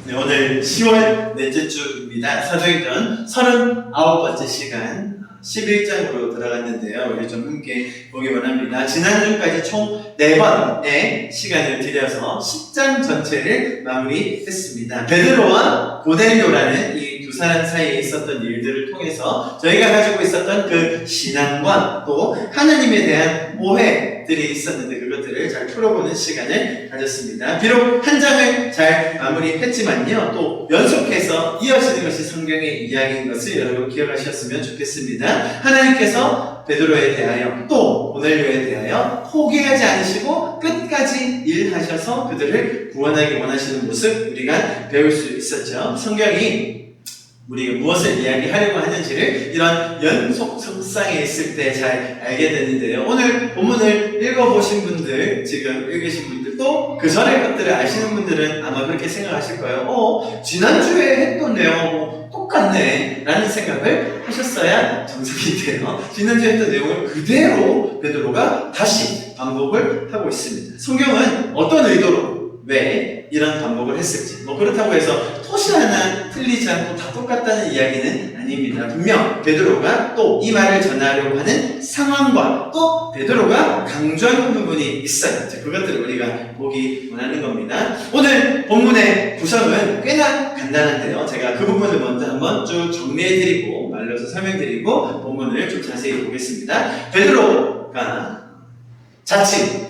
네, 오늘 10월 넷째 주입니다. 사도행전 39번째 시간 11장으로 들어갔는데요. 우리 좀 함께 보기 원합니다. 지난주까지 총 4번의 시간을 들여서 10장 전체를 마무리했습니다. 베드로와 고넬료라는 이 두 사람 사이에 있었던 일들을 통해서 저희가 가지고 있었던 그 신앙과 또 하나님에 대한 오해들이 있었는데 그것들을 잘 풀어보는 시간을 가졌습니다. 비록 한 장을 잘 마무리했지만요, 또 연속해서 이어지는 것이 성경의 이야기인 것을 여러분 기억하셨으면 좋겠습니다. 하나님께서 베드로에 대하여 또 고넬료에 대하여 포기하지 않으시고 끝까지 일하셔서 그들을 구원하기 원하시는 모습 우리가 배울 수 있었죠. 성경이 우리가 무엇을 이야기하려고 하는지를 이런 연속성상에 있을 때 잘 알게 되는데요. 오늘 본문을 읽어보신 분들, 지금 읽으신 분들도 그 전의 것들을 아시는 분들은 아마 그렇게 생각하실 거예요. 지난주에 했던 내용 똑같네 라는 생각을 하셨어야 정상인데요. 지난주에 했던 내용을 그대로 베드로가 다시 반복을 하고 있습니다. 성경은 어떤 의도로 왜 이런 반복을 했을지, 그렇다고 해서 토시 하나 틀리지 않고 다 똑같다는 이야기는 아닙니다. 분명 베드로가 또 이 말을 전하려고 하는 상황과 또 베드로가 강조하는 부분이 있어요. 그것들을 우리가 보기 원하는 겁니다. 오늘 본문의 구성은 꽤나 간단한데요. 제가 그 부분을 먼저 한번 쭉 정리해드리고 말로서 설명드리고 본문을 좀 자세히 보겠습니다. 베드로가 자칭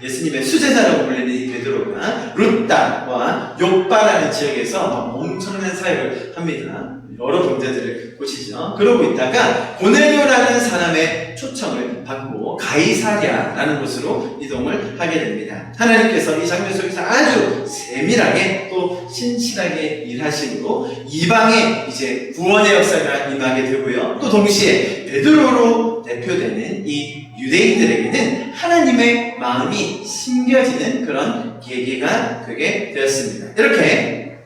예수님의 수제자라고 불리는 이 베드로가 룻다와 욥바라는 지역에서 엄청난 사역을 합니다. 여러 경제들을 보시죠. 그러고 있다가 고넬료라는 사람의 초청을 받고 가이사랴라는 곳으로 이동을 하게 됩니다. 하나님께서 이 장면 속에서 아주 세밀하게 또 신실하게 일하심으로 이방에 이제 구원의 역사가 임하게 되고요. 또 동시에 베드로로 대표되는 이 유대인들에게는 하나님의 마음이 심겨지는 그런 계기가 되게 되었습니다. 이렇게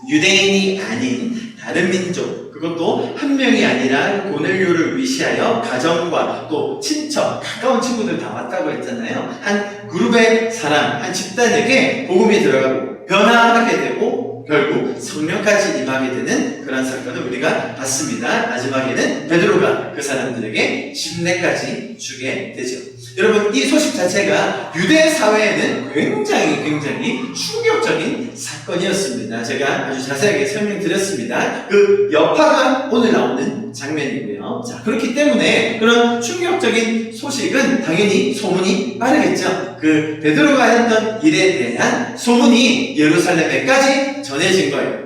유대인이 아닌 다른 민족, 그것도 한 명이 아니라 고넬료를 위시하여 가정과 또 친척, 가까운 친구들 다 왔다고 했잖아요. 한 그룹의 사람, 한 집단에게 복음이 들어가고 변화하게 되고 결국 성령까지 임하게 되는 그런 사건을 우리가 봤습니다. 마지막에는 베드로가 그 사람들에게 침례까지 주게 되죠. 여러분, 이 소식 자체가 유대 사회에는 굉장히 충격적인 사건이었습니다. 제가 아주 자세하게 설명드렸습니다. 그 여파가 오늘 나오는 장면이고요. 자, 그렇기 때문에 그런 충격적인 소식은 당연히 소문이 빠르겠죠. 그 베드로가 했던 일에 대한 소문이 예루살렘에까지 전해진 거예요.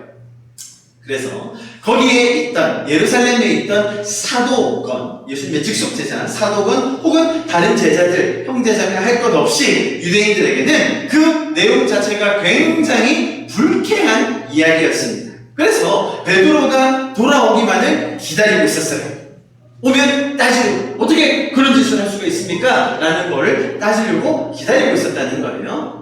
그래서 거기에 있던 예루살렘에 있던 사도건, 예수님의 직속 제자 사도건 혹은 다른 제자들, 형제자매 할 것 없이 유대인들에게는 그 내용 자체가 굉장히 불쾌한 이야기였습니다. 그래서 베드로가 돌아오기만을 기다리고 있었어요. 오면 따지고 어떻게 그런 짓을 할 수가 있습니까? 라는 거를 따지려고 기다리고 있었다는 거예요.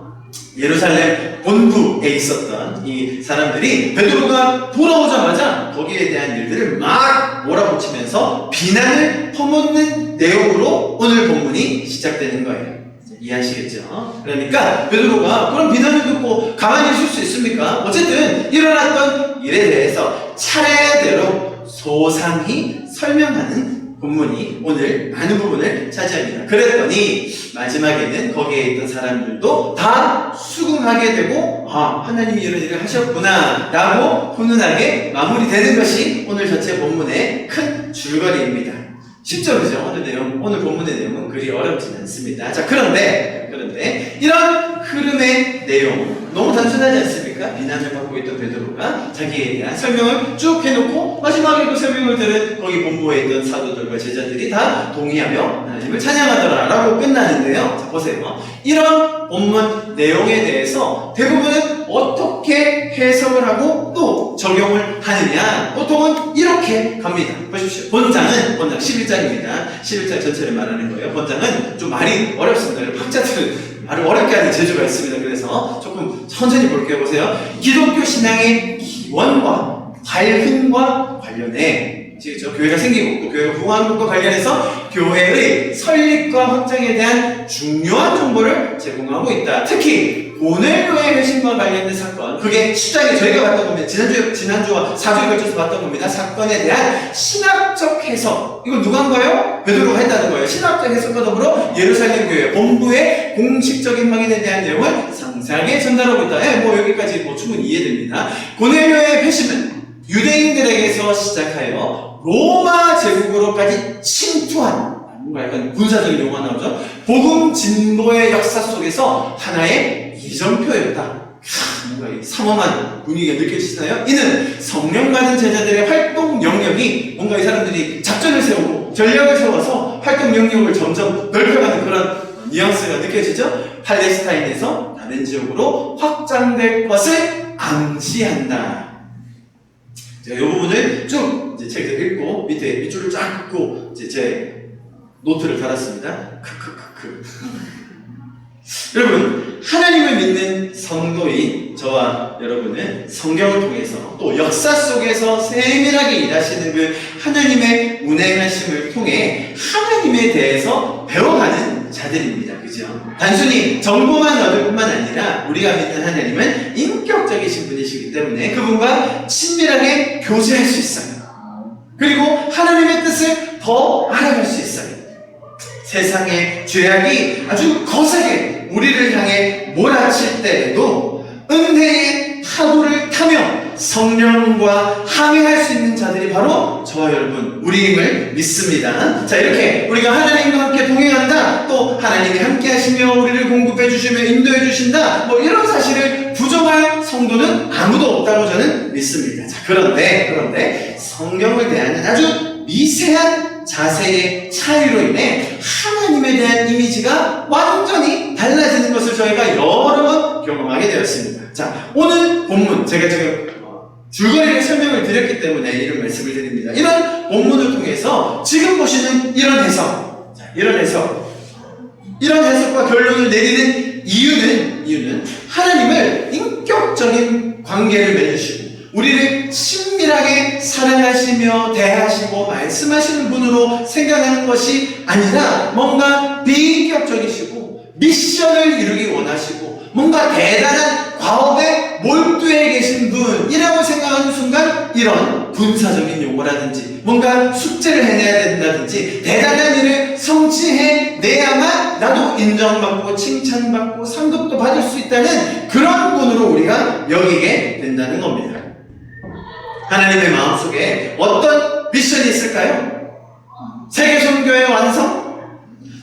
예루살렘 본부에 있었던 이 사람들이 베드로가 돌아오자마자 거기에 대한 일들을 막 몰아붙이면서 비난을 퍼붓는 내용으로 오늘 본문이 시작되는 거예요. 이해하시겠죠? 그러니까 베드로가 그런 비난을 듣고 가만히 있을 수 있습니까? 어쨌든 일어났던 일에 대해서 차례대로 소상히 설명하는 본문이 오늘 많은 부분을 차지합니다. 그랬더니 마지막에는 거기에 있던 사람들도 다 수긍하게 되고 하나님이 이런 일을 하셨구나 라고 훈훈하게 마무리되는 것이 오늘 전체 본문의 큰 줄거리입니다. 쉽죠, 그죠? 오늘 본문의 내용은 그리 어렵지는 않습니다. 자, 그런데 이런 흐름의 내용 너무 단순하지 않습니까? 비난을 받고 있던 베드로가 자기에 대한 설명을 쭉 해놓고 마지막에 그 설명을 들은 거기 본부에 있던 사도들과 제자들이 다 동의하며 하나님을 찬양하더라 라고 끝나는데요. 자, 보세요. 이런 본문 내용에 대해서 대부분은 어떻게 해석을 하고 또 적용을 하느냐, 보통은 이렇게 갑니다. 보십시오. 본장 11장입니다. 11장 전체를 말하는 거예요. 본장은 좀 말이 어렵습니다. 학자들은 말을 어렵게 하는 재주가 있습니다. 그래서 조금 천천히 볼게요. 보세요. 기독교 신앙의 기원과 발흥과 관련해 아시겠죠? 교회가 생기고 또 교회가 부흥하는 것과 관련해서 교회의 설립과 확장에 대한 중요한 정보를 제공하고 있다. 특히 고넬료의 회심과 관련된 사건, 그게 10장에 저희가 봤던 겁니다. 지난주와 4주에 걸쳐서 봤던 겁니다. 사건에 대한 신학적 해석, 이건 누가 한 거예요? 베드로가 했다는 거예요. 신학적 해석과 더불어 예루살렘 교회 본부의 공식적인 확인에 대한 내용을 상세하게 전달하고 있다. 예, 뭐 여기까지 뭐 충분히 이해됩니다. 고넬료의 회심은 유대인들에게서 시작하여 로마 제국으로까지 침투한, 뭔가 약간 군사적인 용어가 나오죠. 복음 진보의 역사 속에서 하나의 이정표였다. 뭔가 이 삼엄한 분위기가 느껴지시나요? 이는 성령 받은 제자들의 활동 영역이 뭔가 이 사람들이 작전을 세우고 전략을 세워서 활동 영역을 점점 넓혀가는 그런 뉘앙스가 느껴지죠? 팔레스타인에서 다른 지역으로 확장될 것을 암시한다. 제가 이 부분을 쭉 이제 책을 읽고 밑줄을 쫙 긋고 이제 제 노트를 달았습니다. 여러분, 하나님을 믿는 성도인 저와 여러분은 성경을 통해서 또 역사 속에서 세밀하게 일하시는 그 하나님의 운행하심을 통해 하나님에 대해서 배워가는 자들입니다. 그죠? 단순히 정보만 얻을 뿐만 아니라 우리가 믿는 하나님은 인격적이신 분이시기 때문에 그분과 친밀하게 교제할 수 있어요. 그리고 하나님의 뜻을 더 알아갈 수 있어요. 세상의 죄악이 아주 거세게 우리를 향해 몰아칠 때에도 은혜의 파도를 타며 성령과 항해할 수 있는 자들이 바로 저와 여러분, 우리임을 믿습니다. 자, 이렇게 우리가 하나님과 함께 동행한다, 또 하나님이 함께 하시며 우리를 공급해 주시며 인도해 주신다, 뭐 이런 사실을 부정할 성도는 아무도 없다고 저는 믿습니다. 자, 그런데 성경을 대하는 아주 미세한 자세의 차이로 인해 하나님에 대한 이미지가 완전히 달라지는 것을 저희가 여러 번 경험하게 되었습니다. 자, 오늘 본문, 제가 지금 줄거리를 설명을 드렸기 때문에 이런 말씀을 드립니다. 이런 본문을 통해서 지금 보시는 이런 해석, 자, 이런 해석과 결론을 내리는 이유는 하나님을 인격적인 관계를 맺으시고 우리를 친밀하게 사랑하시며 대하시고 말씀하시는 분으로 생각하는 것이 아니라 뭔가 비인격적이시고 미션을 이루기 원하시고 뭔가 대단한 과업에 몰두해 계신 분이라고 생각하는 순간 이런 군사적인 용어라든지 뭔가 숙제를 해내야 된다든지 대단한 일을 성취해내야만 나도 인정받고 칭찬받고 상급도 받을 수 있다는 그런 분으로 우리가 여기게 된다는 겁니다. 하나님의 마음속에 어떤 미션이 있을까요? 세계 선교의 완성?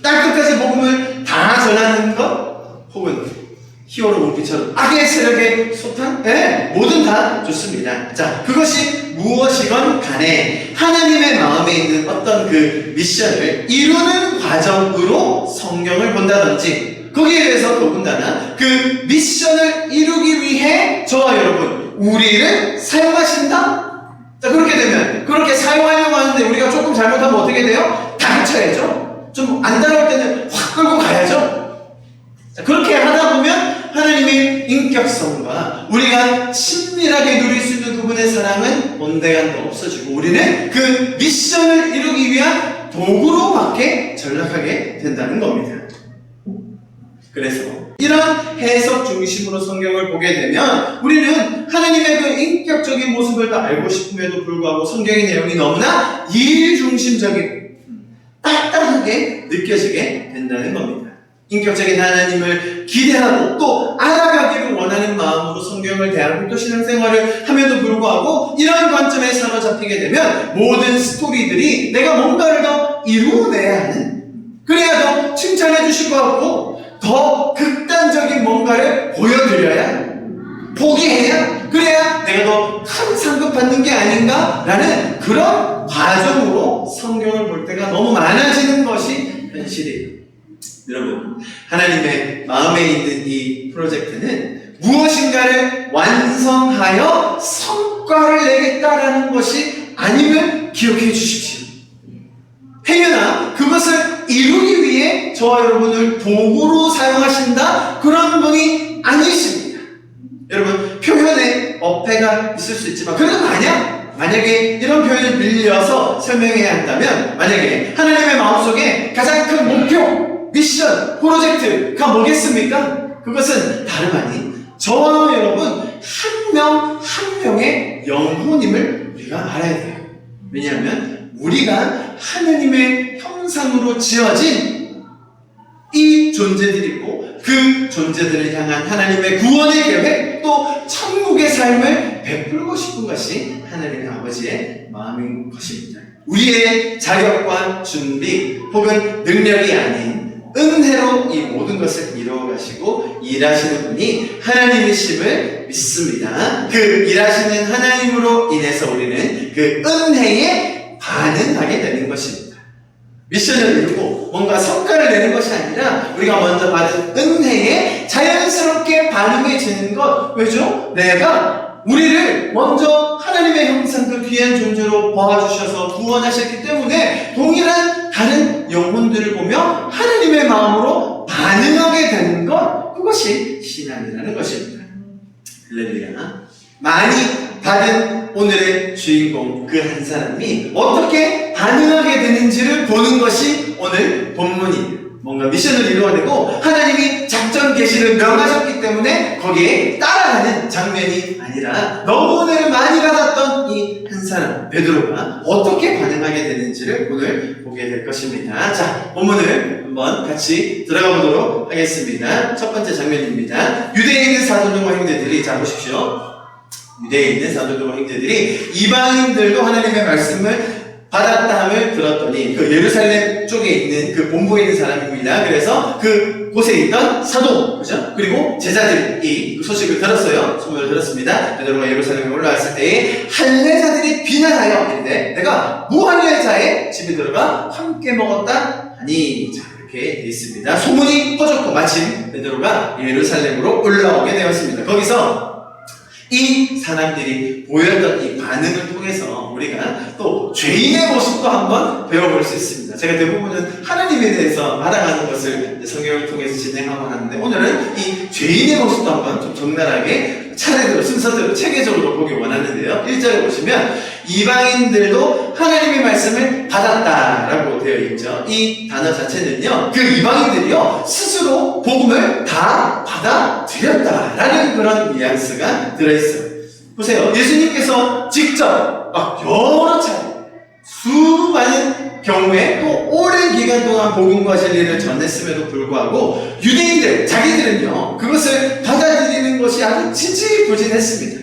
땅끝까지 복음을 다 전하는 것? 혹은 히어로 무비처럼 악의 세력의 소탕? 네, 뭐든 다 좋습니다. 자, 그것이 무엇이건 간에 하나님의 마음에 있는 어떤 그 미션을 이루는 과정으로 성경을 본다든지 거기에 대해서 더군다나 그 미션을 이루기 위해 저와 여러분 우리를 사용하신다? 자, 그렇게 되면 그렇게 사용하려고 하는데 우리가 조금 잘못하면 어떻게 돼요? 다그쳐야죠. 좀 안 따라올 때는 확 끌고 가야죠. 자, 그렇게 하다 보면 하나님의 인격성과 우리가 친밀하게 누릴 수 있는 그분의 사랑은 온데간도 없어지고 우리는 그 미션을 이루기 위한 도구로밖에 전락하게 된다는 겁니다. 그래서 이런 해석 중심으로 성경을 보게 되면 우리는 하나님의 그 인격적인 모습을 더 알고 싶음에도 불구하고 성경의 내용이 너무나 일 중심적이고 딱딱하게 느껴지게 된다는 겁니다. 인격적인 하나님을 기대하고 또 알아가기를 원하는 마음으로 성경을 대하고 또 신앙생활을 함에도 불구하고 이런 관점에 사로잡히게 되면 모든 스토리들이 내가 뭔가를 더 이루어내야 하는, 그래야 더 칭찬해 주실 것 같고 더 극단적인 뭔가를 보여드려야, 포기해야, 그래야 내가 더 큰 상급 받는 게 아닌가라는 그런 과정으로 성경을 볼 때가 너무 많아지는 것이 현실이에요. 여러분, 하나님의 마음에 있는 이 프로젝트는 무엇인가를 완성하여 성과를 내겠다라는 것이 아님을 기억해 주십시오. 행여나 그것을 이루기 위해 저와 여러분을 도구로 사용하신다? 그런 분이 아니십니다. 여러분, 표현에 어폐가 있을 수 있지만 그건 아니야. 만약에 이런 표현을 빌려서 설명해야 한다면 만약에 하나님의 마음속에 가장 큰 목표, 미션, 프로젝트가 뭐겠습니까? 그것은 다름 아닌 저와 여러분 한 명 한 명의 영혼임을 우리가 알아야 돼요. 왜냐하면 우리가 하나님의 형상으로 지어진 이 존재들이고 그 존재들을 향한 하나님의 구원의 계획 또 천국의 삶을 베풀고 싶은 것이 하나님의 아버지의 마음인 것입니다. 우리의 자격과 준비 혹은 능력이 아닌 은혜로 이 모든 것을 이루어가시고 일하시는 분이 하나님이심을 믿습니다. 그 일하시는 하나님으로 인해서 우리는 그 은혜에 반응하게 되는 것입니다. 미션을 이루고 뭔가 성과를 내는 것이 아니라 우리가 먼저 받은 은혜에 자연스럽게 반응해지는 것. 왜죠? 내가 우리를 먼저 하나님의 형상 그 귀한 존재로 봐주셔서 구원하셨기 때문에 동일한 다른 영혼들을 보며 하나님의 마음으로 반응하게 되는 것, 그것이 신앙이라는 것입니다. 할렐루야. 많이 받은 오늘의 주인공 그 한 사람이 어떻게 반응하게 되는지를 보는 것이 오늘 본문입니다. 뭔가 미션을 이루어내고 하나님이 작전 계시를 명하셨기 때문에 거기에 따라가는 장면이 아니라 너무 은혜를 많이 받았던 이 한 사람 베드로가 어떻게 반응하게 되는지를 오늘 보게 될 것입니다. 자, 본문을 한번 같이 들어가 보도록 하겠습니다. 첫 번째 장면입니다. 유대에 있는 사도들과 형제들이, 자 보십시오. 유대에 있는 사도들과 형제들이 이방인들도 하나님의 말씀을 받았다함을 들었더니 그 예루살렘 쪽에 있는 그 본부에 있는 사람입니다. 그래서 그 곳에 있던 사도, 그죠? 그리고 제자들이 그 소식을 들었어요. 소문을 들었습니다. 베드로가 예루살렘에 올라왔을 때에 할례자들이 비난하여 이르되 내가 무할례자의 집에 들어가 함께 먹었다 하니, 자 이렇게 되어 있습니다. 소문이 퍼졌고 마침 베드로가 예루살렘으로 올라오게 되었습니다. 거기서 이 사람들이 보였던 이 반응을 통해서 우리가 또 죄인의 모습도 한번 배워볼 수 있습니다. 제가 대부분은 하나님에 대해서 알아가는 것을 성경을 통해서 진행하고 하는데 오늘은 이 죄인의 모습도 한번 좀 적나라하게 차례대로 순서대로 체계적으로 보기 원하는데요. 1절에 보시면 이방인들도 하나님의 말씀을 받았다라고 되어 있죠. 이 단어 자체는요, 그 이방인들이요 스스로 복음을 다 받아들였다라는 그런 뉘앙스가 들어있어요. 보세요. 예수님께서 직접 여러 차례 수많은 경우에 또 오랜 기간 동안 복음과 진리를 전했음에도 불구하고 유대인들, 자기들은요 그것을 받아들이는 것이 아주 지지부진했습니다.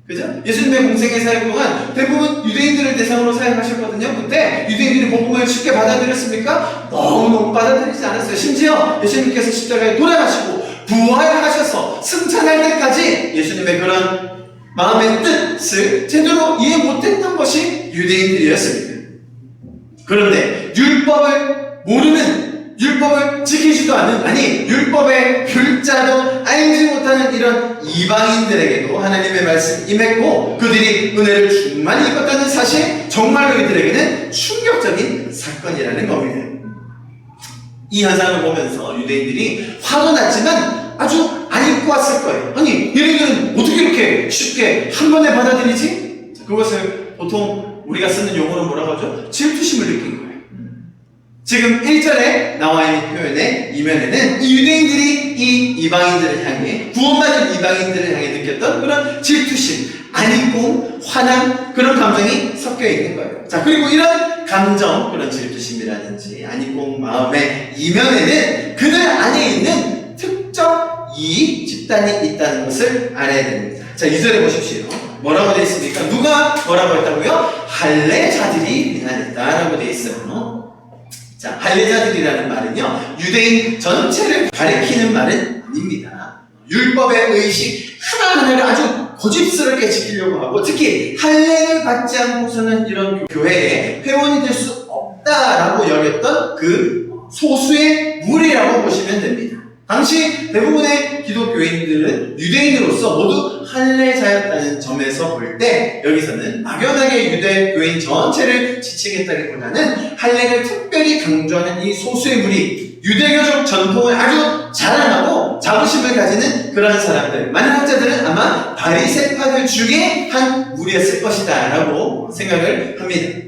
그죠? 예수님의 공생의 사역 동안 대부분 유대인들을 대상으로 사역하셨거든요. 근데 유대인들이 복음을 쉽게 받아들였습니까? 너무 받아들이지 않았어요. 심지어 예수님께서 십자가에 돌아가시고 부활하셔서 승천할 때까지 예수님의 그런 마음의 뜻을 제대로 이해 못했던 것이 유대인들이었습니다. 그런데 율법을 모르는, 율법을 지키지도 않는, 아니 율법의 글자도 알지 못하는 이런 이방인들에게도 하나님의 말씀이 임했고 그들이 은혜를 충만히 입었다는 사실, 정말로 이들에게는 충격적인 사건이라는 겁니다. 이 현상을 보면서 유대인들이 화도 났지만 아주 안 입고 왔을 거예요. 아니 얘네들은 어떻게 이렇게 쉽게 한 번에 받아들이지? 그것을 보통 우리가 쓰는 용어로 뭐라고 하죠? 질투심을 느낀 거예요. 지금 1절에 나와 있는 표현의 이면에는 이 유대인들이 이 이방인들을 향해, 구원받은 이방인들을 향해 느꼈던 그런 질투심, 안입고 화난 그런 감정이 섞여 있는 거예요. 자, 그리고 이런 감정, 그런 질투심이라든지 안입고 마음의 이면에는 그들 안에 있는 특정 이익 집단이 있다는 것을 알아야 됩니다. 자, 2절에 보십시오. 뭐라고 되어 있습니까? 누가 뭐라고 했다고요? 할례자들이 비난했다라고 되어 있어요. 자, 할례자들이라는 말은요, 유대인 전체를 가리키는 말은 아닙니다. 율법의 의식 하나하나를 아주 고집스럽게 지키려고 하고, 특히 할례를 받지 않고서는 이런 교회에 회원이 될 수 없다라고 여겼던 그 소수의 무리라고 보시면 됩니다. 당시 대부분의 기독교인들은 유대인으로서 모두 할례자였다는 점에서 볼 때 여기서는 막연하게 유대교인 전체를 지칭했다기보다는 할례를 특별히 강조하는 이 소수의 무리, 유대교적 전통을 아주 자랑하고 자부심을 가지는 그런 사람들, 많은 학자들은 아마 바리새파들 중에 한 무리였을 것이다 라고 생각을 합니다.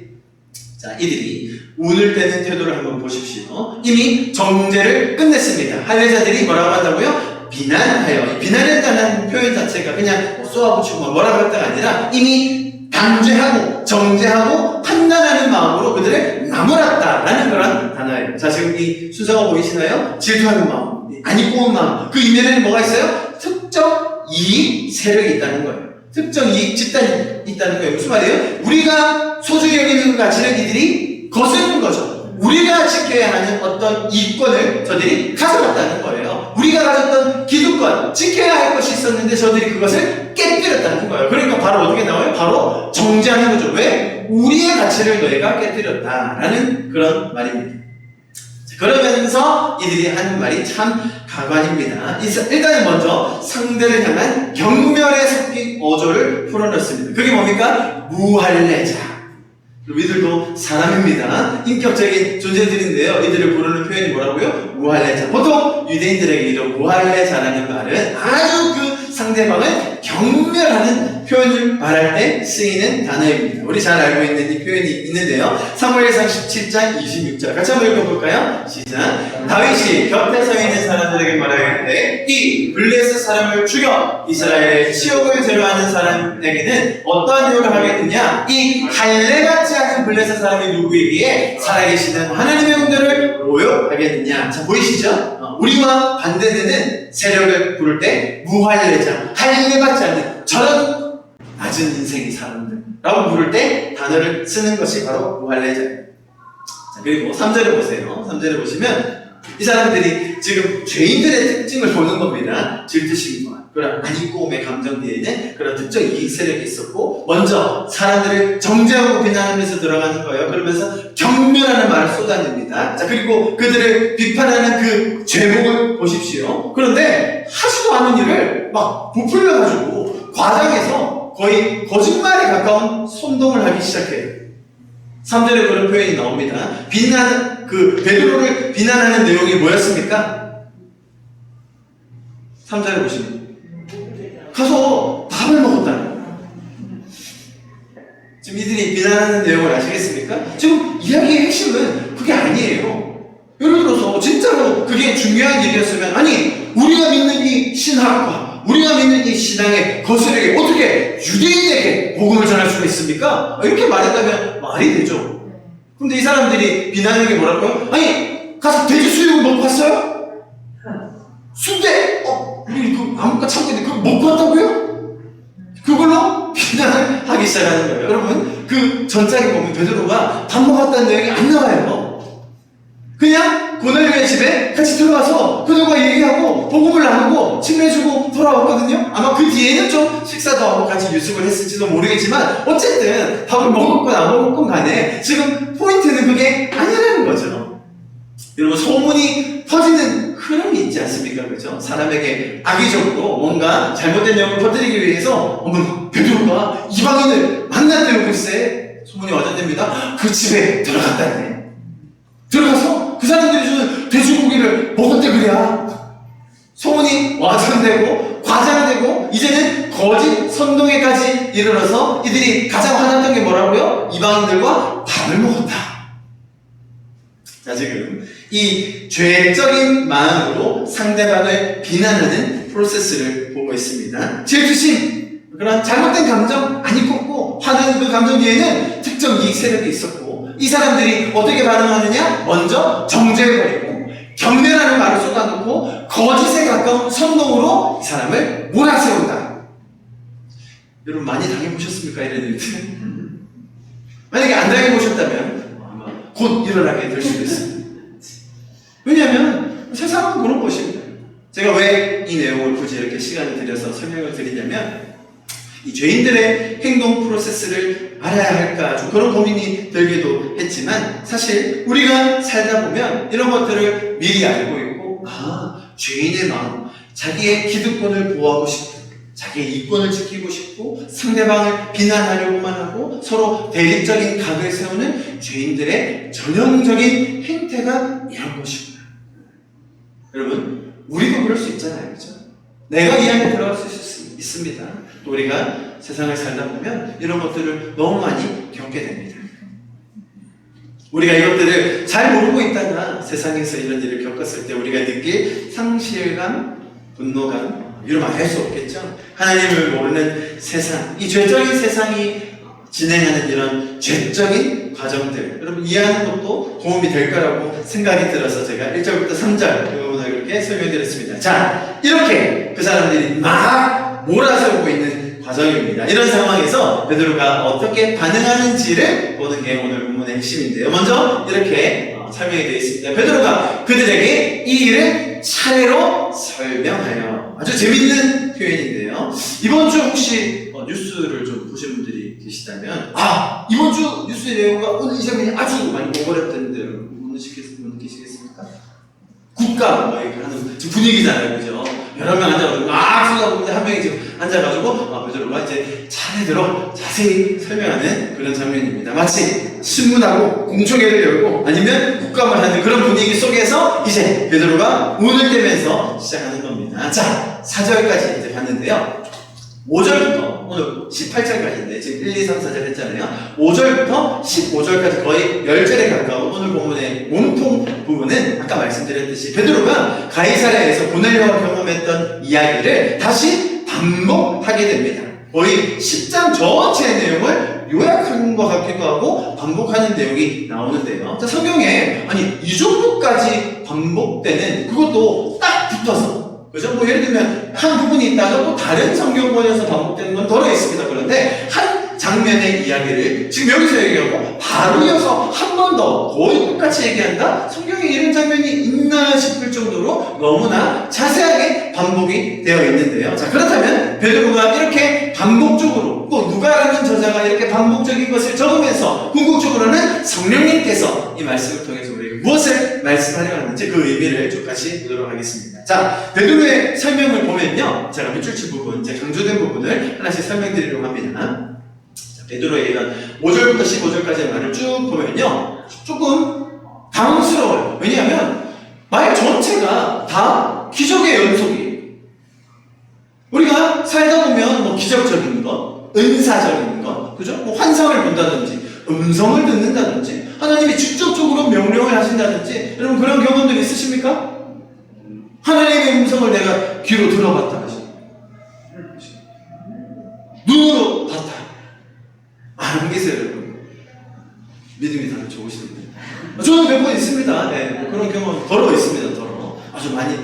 자, 이들이 운을 떼는 태도를 한번 보십시오. 이미 정죄를 끝냈습니다. 할례자들이 뭐라고 한다고요? 비난하여. 비난했다는 표현 자체가 그냥 쏘아붙이고 뭐라고 했다가 아니라 이미 단죄하고 정죄하고 판단하는 마음으로 그들을 나무랐다라는 그런 단어예요. 자, 지금 이 순서가 보이시나요? 질투하는 마음, 안 이뻐온 마음. 그 이면에는 뭐가 있어요? 특정 이익 세력이 있다는 거예요. 특정 이익 집단이 있다는 거예요. 무슨 말이에요? 우리가 소중히 여기는 그 가치를 이들이 거스르는 거죠. 우리가 지켜야 하는 어떤 이권을 저들이 가져갔다는 거예요. 우리가 가졌던 기득권, 지켜야 할 것이 있었는데 저들이 그것을 깨뜨렸다는 거예요. 그러니까 바로 어떻게 나와요? 바로 정죄하는 거죠. 왜? 우리의 가치를 너희가 깨뜨렸다라는 그런 말입니다. 그러면서 이들이 하는 말이 참 가관입니다. 일단은 먼저 상대를 향한 경멸에 섞인 어조를 풀어넣습니다. 그게 뭡니까? 무할례자. 이들도 사람입니다. 인격적인 존재들인데요. 이들을 부르는 표현이 뭐라고요? 무할례자. 보통 유대인들에게 이런 무할례자라는 말은 아주 그 상대방을 경멸하는 표현을 말할 때 쓰이는 단어입니다. 우리 잘 알고 있는 이 표현이 있는데요. 사무엘상 17장 26절 같이 한번 읽어볼까요? 시작. 다윗이 곁에 서 있는 사람들에게 말하였는데 이 블레셋 사람을 죽여 이스라엘의 치욕을 제로하는 사람에게는 어떠한 대우를 하겠느냐? 이 할례같이 하는 블레셋 사람이 누구이기에 살아계시는 하나님의 은혜를 모욕하겠느냐? 자, 보이시죠? 우리와 반대되는 세력을 부를 때 무할례자, 할례받지 않는 저런 낮은 인생의 사람들라고 부를 때 단어를 쓰는 것이 바로 무할례자예요. 자, 그리고 3절에 보세요. 3절에 보시면 이 사람들이 지금 죄인들의 특징을 보는 겁니다. 질투심과 그런 안이고움의 감정 뒤에는 그런 특정 이익 세력이 있었고 먼저 사람들을 정죄하고 비난하면서 들어가는 거예요. 그러면서 경멸하는 말을 쏟아냅니다. 자, 그리고 그들을 비판하는 그 죄목을 보십시오. 그런데 하지도 않은 일을 막 부풀려가지고 과장해서 거의 거짓말에 가까운 선동을 하기 시작해요. 3절에 그런 표현이 나옵니다. 베드로를 비난하는 내용이 뭐였습니까? 3절에 보시면 가서 밥을 먹었다는. 지금 이들이 비난하는 내용을 아시겠습니까? 지금 이야기의 핵심은 그게 아니에요. 예를 들어서 진짜로 그게 중요한 일이었으면 아니 우리가 믿는 이 신학과 우리가 믿는 이 신앙의 거슬에게 어떻게 유대인에게 복음을 전할 수가 있습니까? 이렇게 말했다면 말이 되죠. 근데 이 사람들이 비난하는 게 뭐랄까요? 아니 가서 돼지 수육을 먹고 왔어요? 순대 우리 그 아무것도 참고 있는데 그거 먹고 왔다고요? 그걸로 비난을 하기 시작하는 거예요. 여러분 그 전작에 보면 베드로가 밥 먹었다는 내용이 안 나와요. 그냥 고넬료의 집에 같이 들어가서 그들과 얘기하고 복음을 나누고 침례주고 돌아왔거든요. 아마 그 뒤에는 좀 식사도 하고 같이 유숙을 했을지도 모르겠지만 어쨌든 밥을 먹었건 안 먹었건 간에 지금 포인트는 그게 아니라는 거죠. 여러분 소문이 퍼지는 흐름이 있지 않습니까? 그죠? 사람에게 악의적으로 뭔가 잘못된 내용을 퍼뜨리기 위해서 어머 베드로가 이방인을 만났대요. 글쎄 소문이 와전됩니다. 그 집에 들어갔다네. 들어가서 그 사람들이 주는 돼지고기를 먹었대 그래야. 소문이 와전되고 과장되고 이제는 거짓 선동에까지 이르러서 이들이 가장 화났던 게 뭐라고요? 이방인들과 밥을 먹었다. 자, 지금 이 죄적인 마음으로 상대방을 비난하는 프로세스를 보고 있습니다. 질투심, 그런 잘못된 감정 안 입고 화나는 그 감정 뒤에는 특정 이익 세력이 있었고 이 사람들이 어떻게 반응하느냐? 먼저 정죄해버리고 경멸하는 말을 쏟아놓고 거짓에 가까운 선동으로 이 사람을 몰아세운다. 여러분 많이 당해보셨습니까? 이런 일들? 만약에 안 당해보셨다면 곧 일어나게 될 수도 있습니다. 왜냐하면 세상은 그런 것입니다. 제가 왜 이 내용을 굳이 이렇게 시간을 들여서 설명을 드리냐면 이 죄인들의 행동 프로세스를 알아야 할까 좀 그런 고민이 들기도 했지만 사실 우리가 살다 보면 이런 것들을 미리 알고 있고 죄인의 마음, 자기의 기득권을 보호하고 싶고 자기의 이권을 지키고 싶고 상대방을 비난하려고만 하고 서로 대립적인 각을 세우는 죄인들의 전형적인 행태가 이런 것입니다. 여러분, 우리도 그럴 수 있잖아요. 그죠? 내가 이 안에 들어갈 수 있습니다. 또 우리가 세상을 살다 보면 이런 것들을 너무 많이 겪게 됩니다. 우리가 이것들을 잘 모르고 있다가 세상에서 이런 일을 겪었을 때 우리가 느낄 상실감, 분노감, 이런 말 할 수 없겠죠? 하나님을 모르는 세상, 이 죄적인 세상이 진행하는 이런 죄적인 과정들, 여러분 이해하는 것도 도움이 될 거라고 생각이 들어서 제가 1절부터 3절 이 부분을 그렇게 설명드렸습니다. 자, 이렇게 그 사람들이 막 몰아세우고 있는 과정입니다. 이런 상황에서 베드로가 어떻게 반응하는지를 보는 게 오늘 본문의 핵심인데요. 먼저 이렇게 설명이 되어 있습니다. 베드로가 그들에게 이 일을 차례로 설명하여, 아주 재밌는 표현인데요. 이번 주 혹시 뉴스를 좀 보신 분들이 계시다면, 이번 주 뉴스의 내용과 오늘 이 장면이 아주 많이 오버랩되는데 여러분 느끼시겠습니까? 국가 뭐 이렇게 하는 분위기잖아요, 그죠? 여러 명 앉아가지고 막 쏟아보는데 한 명이 지금 앉아가지고 베드로가 이제 차례대로 자세히 설명하는 그런 장면입니다. 마치 신문하고 공청회를 열고 아니면 국감을 하는 그런 분위기 속에서 이제 베드로가 운을 떼면서 시작하는 겁니다. 자, 4절까지 이제 봤는데요. 5절부터 오늘 18절까지인데 지금 1, 2, 3, 4절 했잖아요. 5절부터 15절까지 거의 10절에 가까운 오늘 본문의 몸통 부분은 아까 말씀드렸듯이 베드로가 가이사랴에서 고넬료가 경험했던 이야기를 다시 반복하게 됩니다. 거의 10장 전체의 내용을 요약한 것 같기도 하고 반복하는 내용이 나오는데요. 자, 성경에 이 정도까지 반복되는, 그것도 딱 붙어서, 그죠? 뭐 예를 들면 한 부분이 있다가 또 다른 성경권에서 반복되는 건 덜어 있습니다. 그런데 한 장면의 이야기를 지금 여기서 얘기하고 바로 이어서 한 번 더 거의 똑같이 얘기한다? 성경에 이런 장면이 있나 싶을 정도로 너무나 자세하게 반복이 되어 있는데요. 자, 그렇다면 베드로가 이렇게 반복적으로, 또 누가라는 저자가 이렇게 반복적인 것을 적으면서 궁극적으로는 성령님께서 이 말씀을 통해서 우리에게 무엇을 말씀하려 하는지 그 의미를 쭉 같이 보도록 하겠습니다. 자, 베드로의 설명을 보면요, 제가 밑줄 친 부분, 이제 강조된 부분을 하나씩 설명드리려고 합니다. 자, 베드로의 이런 5절부터 15절까지의 말을 쭉 보면요, 조금 당황스러워요. 왜냐하면 말 전체가 다 기적의 연속이에요. 우리가 살다 보면 뭐 기적적인 것, 은사적인 것, 그죠? 뭐 환상을 본다든지, 음성을 듣는다든지, 하나님이 직접적으로 명령을 하신다든지, 여러분 그런 경험들 있으십니까? 하나님의 음성을 내가 귀로 들어봤다 하시, 눈으로 봤다. 안 계세요, 여러분. 믿음이 다들 좋으시는데. 저는 몇 번 있습니다. 네, 뭐 그런 경험 더러 있습니다. 더러. 아주 많이,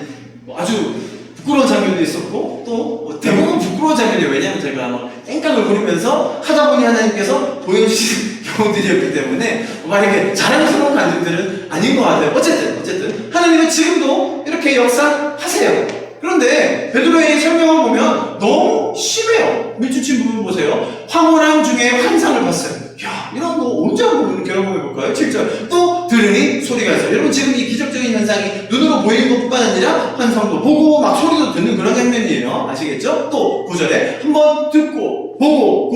아주 부끄러운 장면도 있었고, 또 대부분 부끄러운 장면이에요. 왜냐하면 제가 막 땡깡을 부리면서 하다 보니 하나님께서 보여주신 경우들이었기 때문에 막 이렇게 자랑스러운 감정들은 아닌 것 같아요. 어쨌든 하나님은 지금도 이렇게 역사하세요. 그런데 베드로의 설명을 보면 너무 심해요. 밑줄 친 부분 보세요. 황홀함 중에 환상을 봤어요. 야, 이런 거 언제 한번 경험해볼까요? 7절. 또 들으니 소리가 있어요. 여러분 지금 이 기적적인 현상이 눈으로 보이는 것뿐만 아니라 환상도 보고 막 소리도 듣는 그런 장면이에요. 아시겠죠? 또 9절에 한번 듣고 보고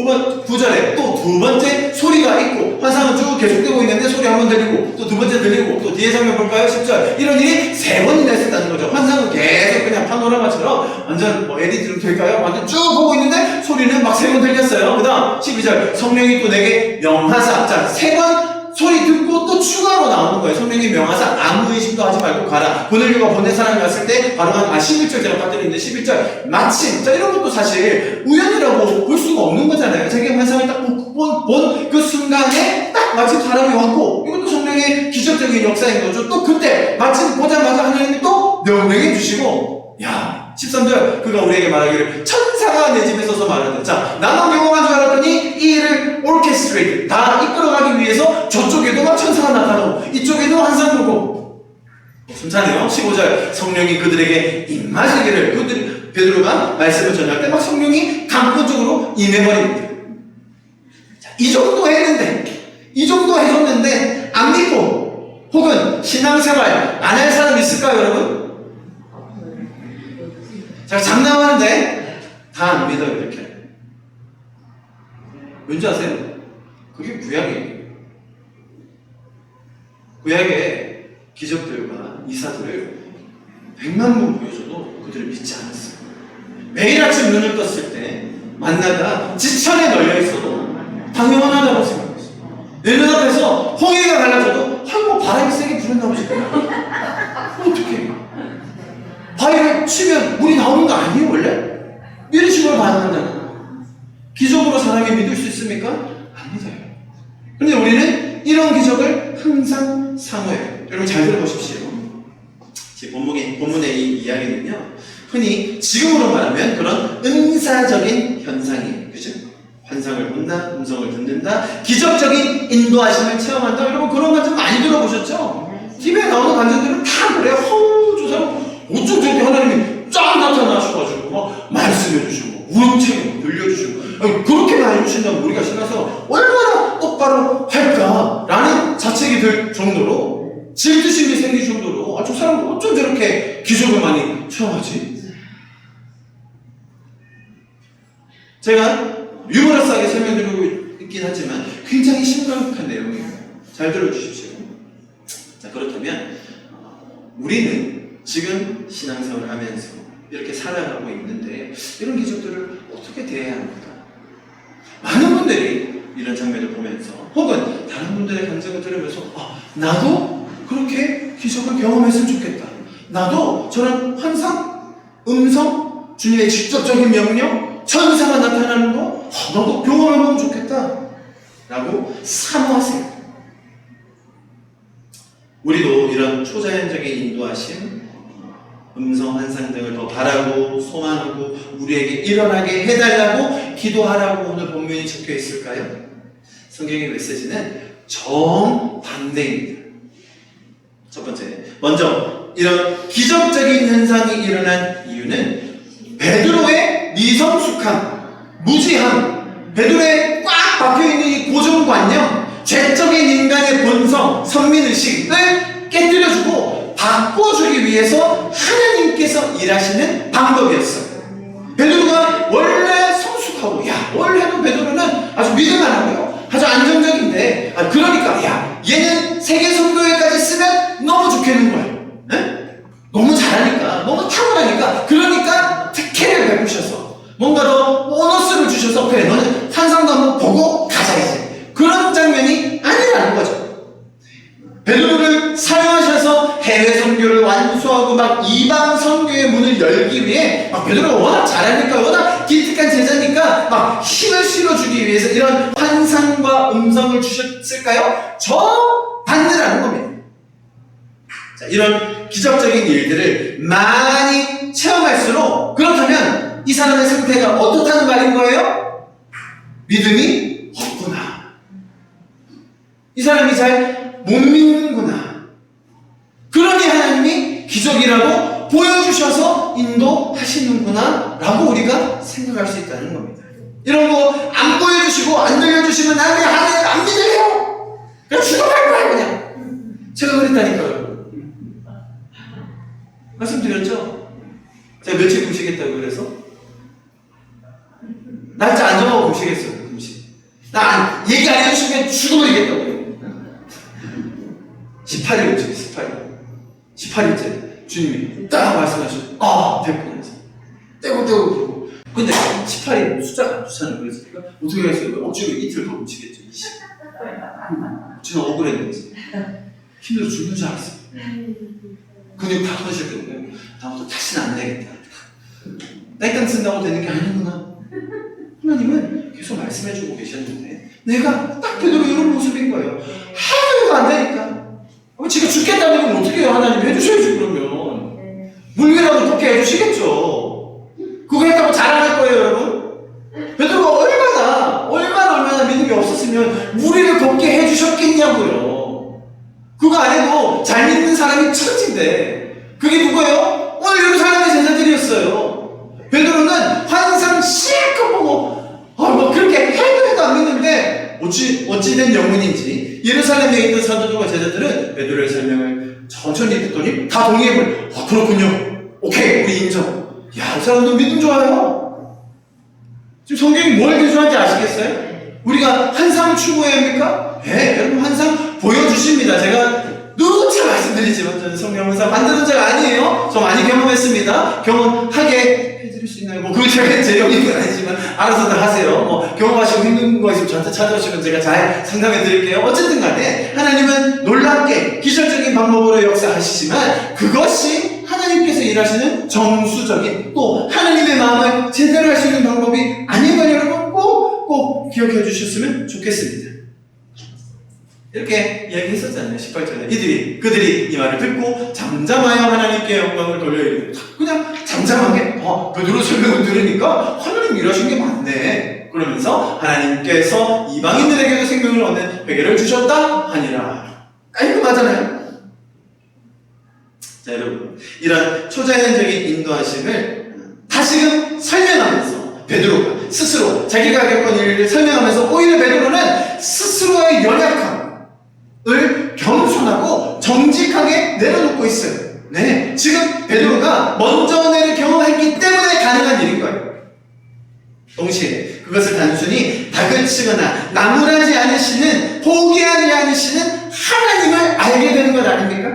9절에 또 두 번째 소리가 있고, 환상은 쭉 계속되고 있는데 소리 한 번 들리고 또 두 번째 들리고, 또 뒤에 장면 볼까요? 10절. 이런 일이 3번이나 있었다는 거죠. 환상은 계속 그냥 파노라마처럼 완전 뭐 에디트로 될까요? 완전 쭉 보고 있는데 소리는 막 3번 들렸어요. 그 다음 12절. 성령이 또 내게 명하사. 자, 3번 소리 듣고 또 추가로 나오는 거예요. 성령이 명하사 아무 의심도 하지 말고 가라. 고넬료가 보낸 사람이 왔을 때 바로 한 11절 제가 빠뜨리는데 11절 마침. 자, 이런 것도 사실 우연이라고 볼 수가 없는 거잖아요. 자기 환상을 딱 본 그 순간에 딱 마침 사람이 왔고, 이것도 성령의 기적적인 역사인 거죠. 또 그때 마침 보자마자 하나님이 또 명령해 주시고, 야, 13절. 그가 우리에게 말하기를 천사가 내 집에 서서 말하는. 자, 나만 경험한 줄 알았더니 이 일을 오케스트레이트 다 이끌어가기 위해서 저쪽에도 막 천사가 나타나고 이쪽에도 환상 보고. 순차네요. 15절. 성령이 그들에게 임하시기를, 베드로가 말씀을 전할 때 막 성령이 강권적으로 임해버립니다. 자, 이 정도 해줬는데 안 믿고, 혹은 신앙생활 안 할 사람 있을까요, 여러분? 제가 장담하는데 다 안 믿어요. 이렇게. 왠지 아세요? 그게 구약이에요. 구약의 기적들과 이사들을 100만 번 보여줘도 그들을 믿지 않았어요. 매일 아침 눈을 떴을 때 만나가 지천에 널려 있어도 당연하다고 생각했어요. 내 눈앞에서 홍해가 갈라져도 뭐 바람이 세게 불었나 보지. 어떡해. 바위를 치면 물이 나오는 거 아니에요 원래? 이런 식으로 반응한다는 거예요. 기적으로 사람이 믿을 수 있습니까? 안 믿어요. 그런데 우리는 이런 기적을 항상 사모해요. 여러분 잘 들어보십시오. 제 본문의 이 이야기는요, 흔히 지금으로 말하면 그런 은사적인 현상이에요. 그죠? 환상을 본다, 음성을 듣는다, 기적적인 인도하심을 체험한다. 여러분 그런 관점 많이 들어보셨죠? TV에 나오는 관점들은 다 그래요. 저 사람 어쩜 저렇게 하나님이 쫙 나타나셔가지고 막 말씀해주시고 우렁차게 들려주시고 그렇게 많이 해주신다면 우리가 신나서 얼마나 똑바로 할까라는 자책이 들 정도로 질투심이 생길 정도로 저 사람 어쩜 저렇게 기적을 많이 체험하지? 제가 유머러스하게 설명드리고 있긴 하지만 굉장히 심각한 내용이에요. 잘 들어주십시오. 자, 그렇다면 우리는 지금 신앙생활을 하면서 이렇게 살아가고 있는데 이런 기적들을 어떻게 대해야 합니까? 많은 분들이 이런 장면을 보면서 혹은 다른 분들의 감정을 들으면서 나도 그렇게 기적을 경험했으면 좋겠다. 나도 저런 환상, 음성, 주님의 직접적인 명령, 천사가 나타나는 거 나도 경험해보면 좋겠다 라고 사모하세요. 우리도 이런 초자연적인 인도하심, 음성, 환상 등을 더 바라고 소망하고 우리에게 일어나게 해달라고 기도하라고 오늘 본문이 적혀 있을까요? 성경의 메시지는 정반대입니다. 첫 번째, 먼저 이런 기적적인 현상이 일어난 이유는 베드로의 미성숙함, 무지함, 베드로의 꽉 박혀있는 이 고정관념, 죄적인 인간의 본성, 선민의식을 깨뜨려주고 바꿔주기 위해서 하나님께서 일하시는 방법이었어요. 베드로가 원래 성숙하고 뭘 해도 베드로는 아주 믿을만하고요, 아주 안정적인데 그러니까 얘는 세계 선교회까지 쓰면 너무 좋겠는 거예요. 네? 너무 잘하니까, 너무 탁월하니까, 그러니까 특혜를 베푸셔서 뭔가 더 보너스를 주셔서 그래 너는 환상도 한번 보고 가자 이제, 그런 장면이 아니라는 거죠. 베드로를 사용하셔서 해외 선교를 완수하고 막 이방 선교의 문을 열기 위해 베드로가 워낙 잘하니까, 워낙 기특한 제자니까 막 힘을 실어주기 위해서 이런 환상과 음성을 주셨을까요? 반대라는 겁니다. 자, 이런 기적적인 일들을 많이 체험할수록, 그렇다면 이 사람의 상태가 어떻다는 말인 거예요? 믿음이 없구나. 이 사람이 잘 못 믿는구나. 그러니 하나님이 기적이라고 보여주셔서 인도하시는구나 라고 우리가 생각할 수 있다는 겁니다. 이런 거 안 보여주시고 안 들려주시면 나는 하나님 안 믿어요. 그냥 죽어갈 거야 그냥. 제가 그랬다니까요. 말씀드렸죠? 제가 며칠 금식했다고 그래서 날짜 안 정하고 금식했어요. 금식. 나 얘기 안 해주시면 죽어버리겠다고요. 18일 금식했어요. 18일째 주님이 딱 말씀하셔서 됐구나. 떼고 근데 18일 숫자가 안 좋잖아요. 그래서 내가 어떻게 했어요? 억지로 이틀 더 금식했죠. 20. 저는 억울했는지 힘들어 죽는 줄 알았어요. 근육 다 터지셨거든요. 다음부터 다시는 안 되겠다. 땡땅 쓴다고 되는 게 아니구나. 하나님은 계속 말씀해주고 계셨는데 내가 딱 베드로 이런 모습인 거예요. 하나도 안 되니까. 지가 죽겠다는 건 어떻게 해요? 하나님 해주셔야지. 그러면 물기라도 좋게 해주시겠죠. 그거 했다고 자랑할 거예요 여러분. 베드로가 얼마나 믿음이 없었으면 무리를 걷게 해주셨겠냐고요. 그거 안 해도 잘 믿는 사람이 천지인데 그게 누구예요? 오늘 예루살렘의 제자들이었어요. 베드로는 환상 실컷 보고 그렇게 해도 안 믿는데 어찌된 영문인지 예루살렘에 있던 사도들과 제자들은 베드로의 설명을 천천히 듣더니 다 동의해버려. 그렇군요. 오케이, 우리 인정. 이 사람도 믿음 좋아요. 지금 성경이 뭘 기준하는지 아시겠어요? 우리가 환상 추구해야 합니까? 여러분 환상 보여주십니다. 제가 누차 말씀드리지만 저는 성령 은사 만드는 자가 아니에요. 저 많이 경험했습니다. 경험하게 해드릴 수 있나요? 그 제가 제 영역은 아니지만 알아서들 하세요. 경험하시고 힘든 거 있으면 저한테 찾아오시면 제가 잘 상담해 드릴게요. 어쨌든 간에 하나님은 놀랍게 기술적인 방법으로 역사하시지만 그것이 하나님께서 일하시는 정수적인 또 하나님의 마음을 제대로 할 수 있는 방법이 아닌 걸 여러분 꼭 기억해 주셨으면 좋겠습니다. 이렇게 이야기했었잖아요. 18절에 그들이 이 말을 듣고 잠잠하여 하나님께 영광을 돌려이르되 그냥 잠잠하게 베드로 설명을 들으니까 하나님 일하신 게 맞네 그러면서 하나님께서 이방인들에게도 생명을 얻는 회개를 주셨다 하니라. 깔끔하잖아요. 자 여러분, 이런 초자연적인 인도하심을 다시금 설명하면서 베드로가 스스로 자기가 겪은 일을 설명하면서 오히려 베드로는 스스로의 연약함을 겸손하고 정직하게 내려놓고 있어요. 네, 지금 베드로가 먼저 은혜를 경험했기 때문에 가능한 일인 거예요. 동시에 그것을 단순히 다그치거나 나무라지 않으시는, 포기하지 않으시는 하나님을 알게 되는 것 아닙니까?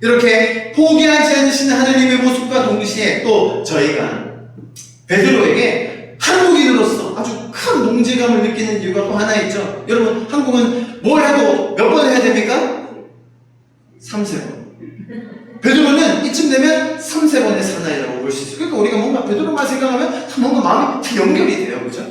이렇게 포기하지 않으시는 하나님의 모습과 동시에 또 저희가 베드로에게 한국인으로서 아주 큰 동질감을 느끼는 이유가 또 하나 있죠. 여러분, 한국은 뭘 해도 몇 번 해야 됩니까? 3-3번. 베드로는 이쯤 되면 3-3번의 사나이라고 볼 수 있어요. 그러니까 우리가 뭔가 베드로만 생각하면 뭔가 마음이 다 연결이 돼요. 그죠?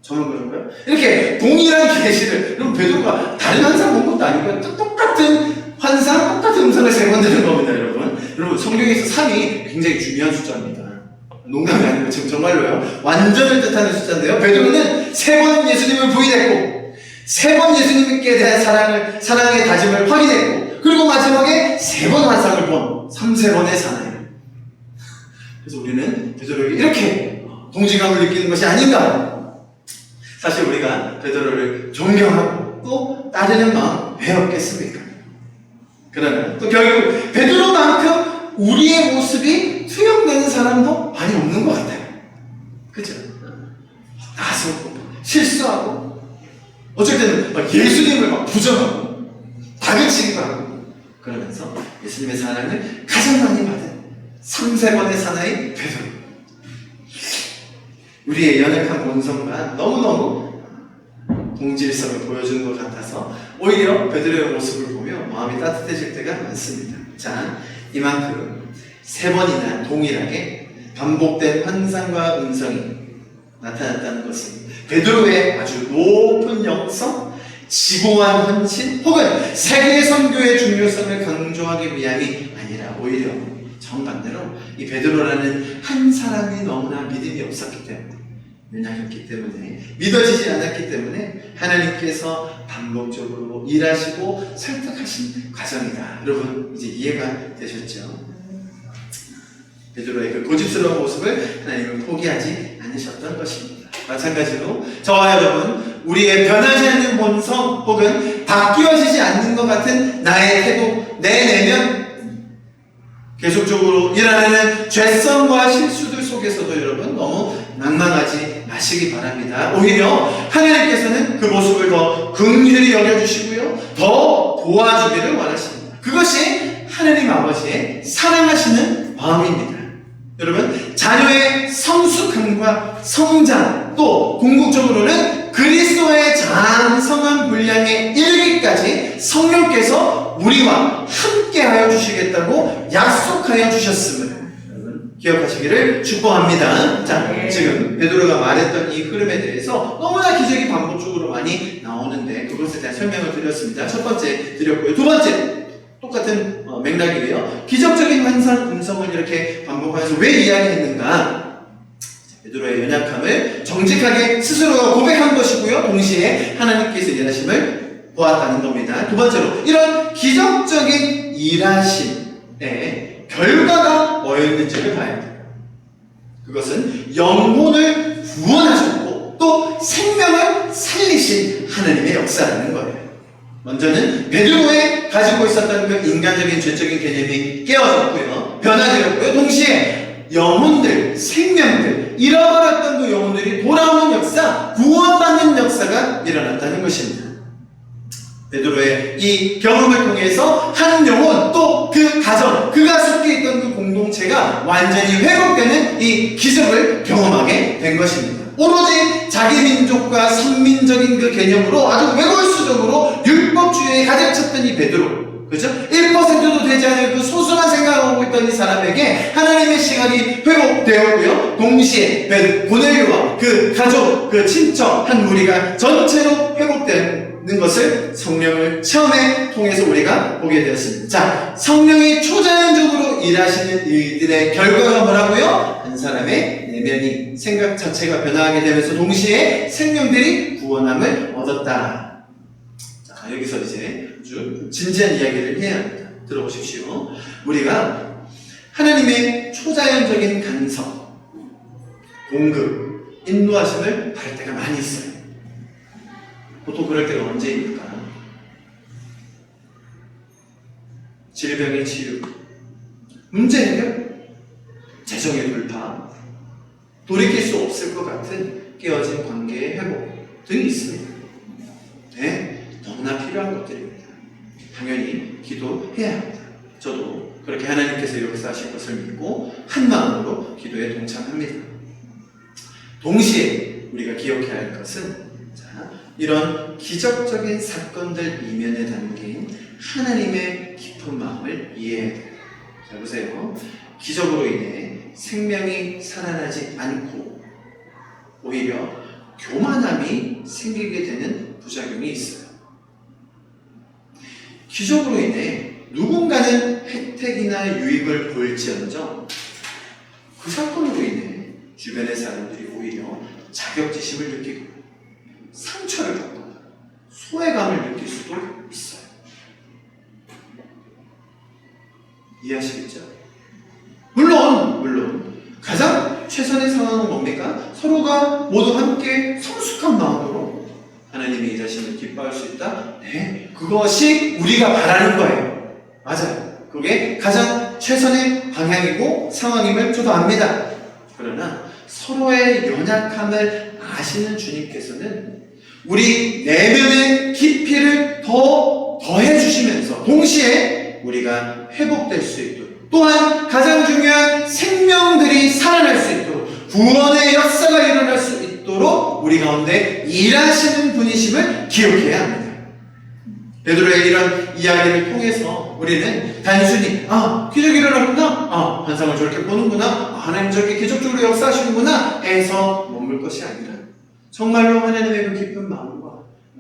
저는 그런가요? 이렇게 동일한 계시를, 여러분 베드로가 다른 환상 본 것도 아니고요. 똑같은 환상, 똑같은 음성을 3번 들은 겁니다, 여러분. 여러분, 성경에서 3이 굉장히 중요한 숫자입니다. 농담이 아니고 지금 정말로요. 완전을 뜻하는 숫자인데요. 베드로는 3번 예수님을 부인했고, 3번 예수님께 대한 사랑의 다짐을 확인했고, 그리고 마지막에 3번 환상을 본 3-3번의 사나이. 그래서 우리는 베드로에게 이렇게 동질감을 느끼는 것이 아닌가. 사실 우리가 베드로를 존경하고 또 따르는 마음 왜 없겠습니까? 그러나 또 결국 베드로만큼 우리의 모습이 투영되는 사람도 많이 없는 것 같아요. 그죠? 나서고 실수하고 어쩔 때는 예수님을 막 부정하고 다그치기도 하고 그러면서 예수님의 사랑을 가장 많이 받은 3-3번의 사나이 베드로. 우리의 연약한 본성과 너무너무 동질성을 보여주는 것 같아서 오히려 베드로의 모습을 보며 마음이 따뜻해질 때가 많습니다. 자, 이만큼 3번이나 동일하게 반복된 환상과 음성이 나타났다는 것은 베드로의 아주 높은 영성, 지고한 헌신 혹은 세계 선교의 중요성을 강조하기 위함이 아니라 오히려 정반대로 이 베드로라는 한 사람이 너무나 믿음이 없었기 때문에, 연약했기 때문에, 믿어지지 않았기 때문에 하나님께서 반복적으로 일하시고 설득하신 과정이다. 여러분 이제 이해가 되셨죠? 베드로의 그 고집스러운 모습을 하나님은 포기하지 않으셨던 것입니다. 마찬가지로 저와 여러분, 우리의 변하지 않는 본성 혹은 바뀌어지지 않는 것 같은 나의 태도, 내 내면, 계속적으로 일어나는 죄성과 실수들 속에서도 여러분 너무 낭망하지 마시기 바랍니다. 오히려 하나님께서는 그 모습을 더 긍휼히 여겨주시고요, 더 도와주기를 원하십니다. 그것이 하나님 아버지의 사랑하시는 마음입니다. 여러분, 자녀의 성숙함과 성장, 또 궁극적으로는 그리스도의 장성한 분량에 이르기까지 성령께서 우리와 함께하여 주시겠다고 약속하여 주셨음을 여러분 기억하시기를 축복합니다. 자, 지금 베드로가 말했던 이 흐름에 대해서 너무나 기적이 반복적으로 많이 나오는데 그것에 대한 설명을 드렸습니다. 첫 번째 드렸고요. 두 번째 똑같은 맥락이에요. 기적적인 환상 음성을 이렇게 반복하면서 왜 이야기했는가? 베드로의 연약함을 정직하게 스스로가 고백한 것이고요, 동시에 하나님께서 일하심을 보았다는 겁니다. 두 번째로 이런 기적적인 일하심의 결과가 뭐였는지를 봐야 돼요. 그것은 영혼을 구원하셨고 또 생명을 살리신 하나님의 역사라는 거예요. 먼저는 베드로에 가지고 있었던 그 인간적인 죄적인 개념이 깨어졌고요, 변화되었고요, 동시에 영혼들, 생명들, 잃어버렸던 그 영혼들이 돌아오는 역사, 구원받는 역사가 일어났다는 것입니다. 베드로의 이 경험을 통해서 한 영혼 또 그 가정, 그가 속해 있던 그 공동체가 완전히 회복되는 이 기적을 경험하게 된 것입니다. 오로지 자기 민족과 선민적인 그 개념으로 아주 외골수적으로 율법주의에 가득 찼던 이 베드로, 그죠? 1%도 되지 않을 그 소수만 생각하고 있던 이 사람에게 하나님의 시간이 회복되었고요. 동시에 고넬료와 그 가족, 그 친척 한 무리가 전체로 회복되는 것을 성령을 체험에 통해서 우리가 보게 되었습니다. 자, 성령이 초자연적으로 일하시는 일들의 결과가 뭐라고요? 한 사람의 내면이, 생각 자체가 변화하게 되면서 동시에 생명들이 구원함을 얻었다. 자, 여기서 이제 아주 진지한 이야기를 해야 합니다. 들어보십시오. 우리가 하나님의 초자연적인 간섭, 공급, 인도하심을 받을 때가 많이 있어요. 보통 그럴 때가 언제입니까? 질병의 치유, 문제 해결, 재정의 돌파, 돌이킬 수 없을 것 같은 깨어진 관계의 회복 등이 있습니다. 네, 너무나 필요한 것들입니다. 당연히 기도해야 합니다. 저도 그렇게 하나님께서 역사하실 것을 믿고 한 마음으로 기도에 동참합니다. 동시에 우리가 기억해야 할 것은 이런 기적적인 사건들 이면에 담긴 하나님의 깊은 마음을 이해해야 돼요. 자, 보세요. 기적으로 인해 생명이 살아나지 않고 오히려 교만함이 생기게 되는 부작용이 있어요. 기적으로 인해 누군가는 혜택이나 유익을 볼지언정 그 사건으로 인해 주변의 사람들이 오히려 자격지심을 느끼고 상처를 받거나 소외감을 느낄 수도 있어요. 이해하시겠죠? 물론 가장 최선의 상황은 뭡니까? 서로가 모두 함께 성숙한 마음으로 하나님의 일하심을 기뻐할 수 있다? 네, 그것이 우리가 바라는 거예요. 맞아요. 그게 가장 최선의 방향이고 상황임을 저도 압니다. 그러나 서로의 연약함을 아시는 주님께서는 우리 내면의 깊이를 더해 주시면서 동시에 우리가 회복될 수 있도록, 또한 가장 중요한 생명들이 살아날 수 있도록, 구원의 역사가 일어날 수 있도록 우리 가운데 일하시는 분이심을 기억해야 합니다. 베드로의 이런 이야기를 통해서 우리는 단순히 기적이 일어났구나, 환상을 저렇게 보는구나, 하나님 저렇게 기적적으로 역사하시는구나 해서 머물 것이 아니라 정말로 하나님의 그 깊은 마음과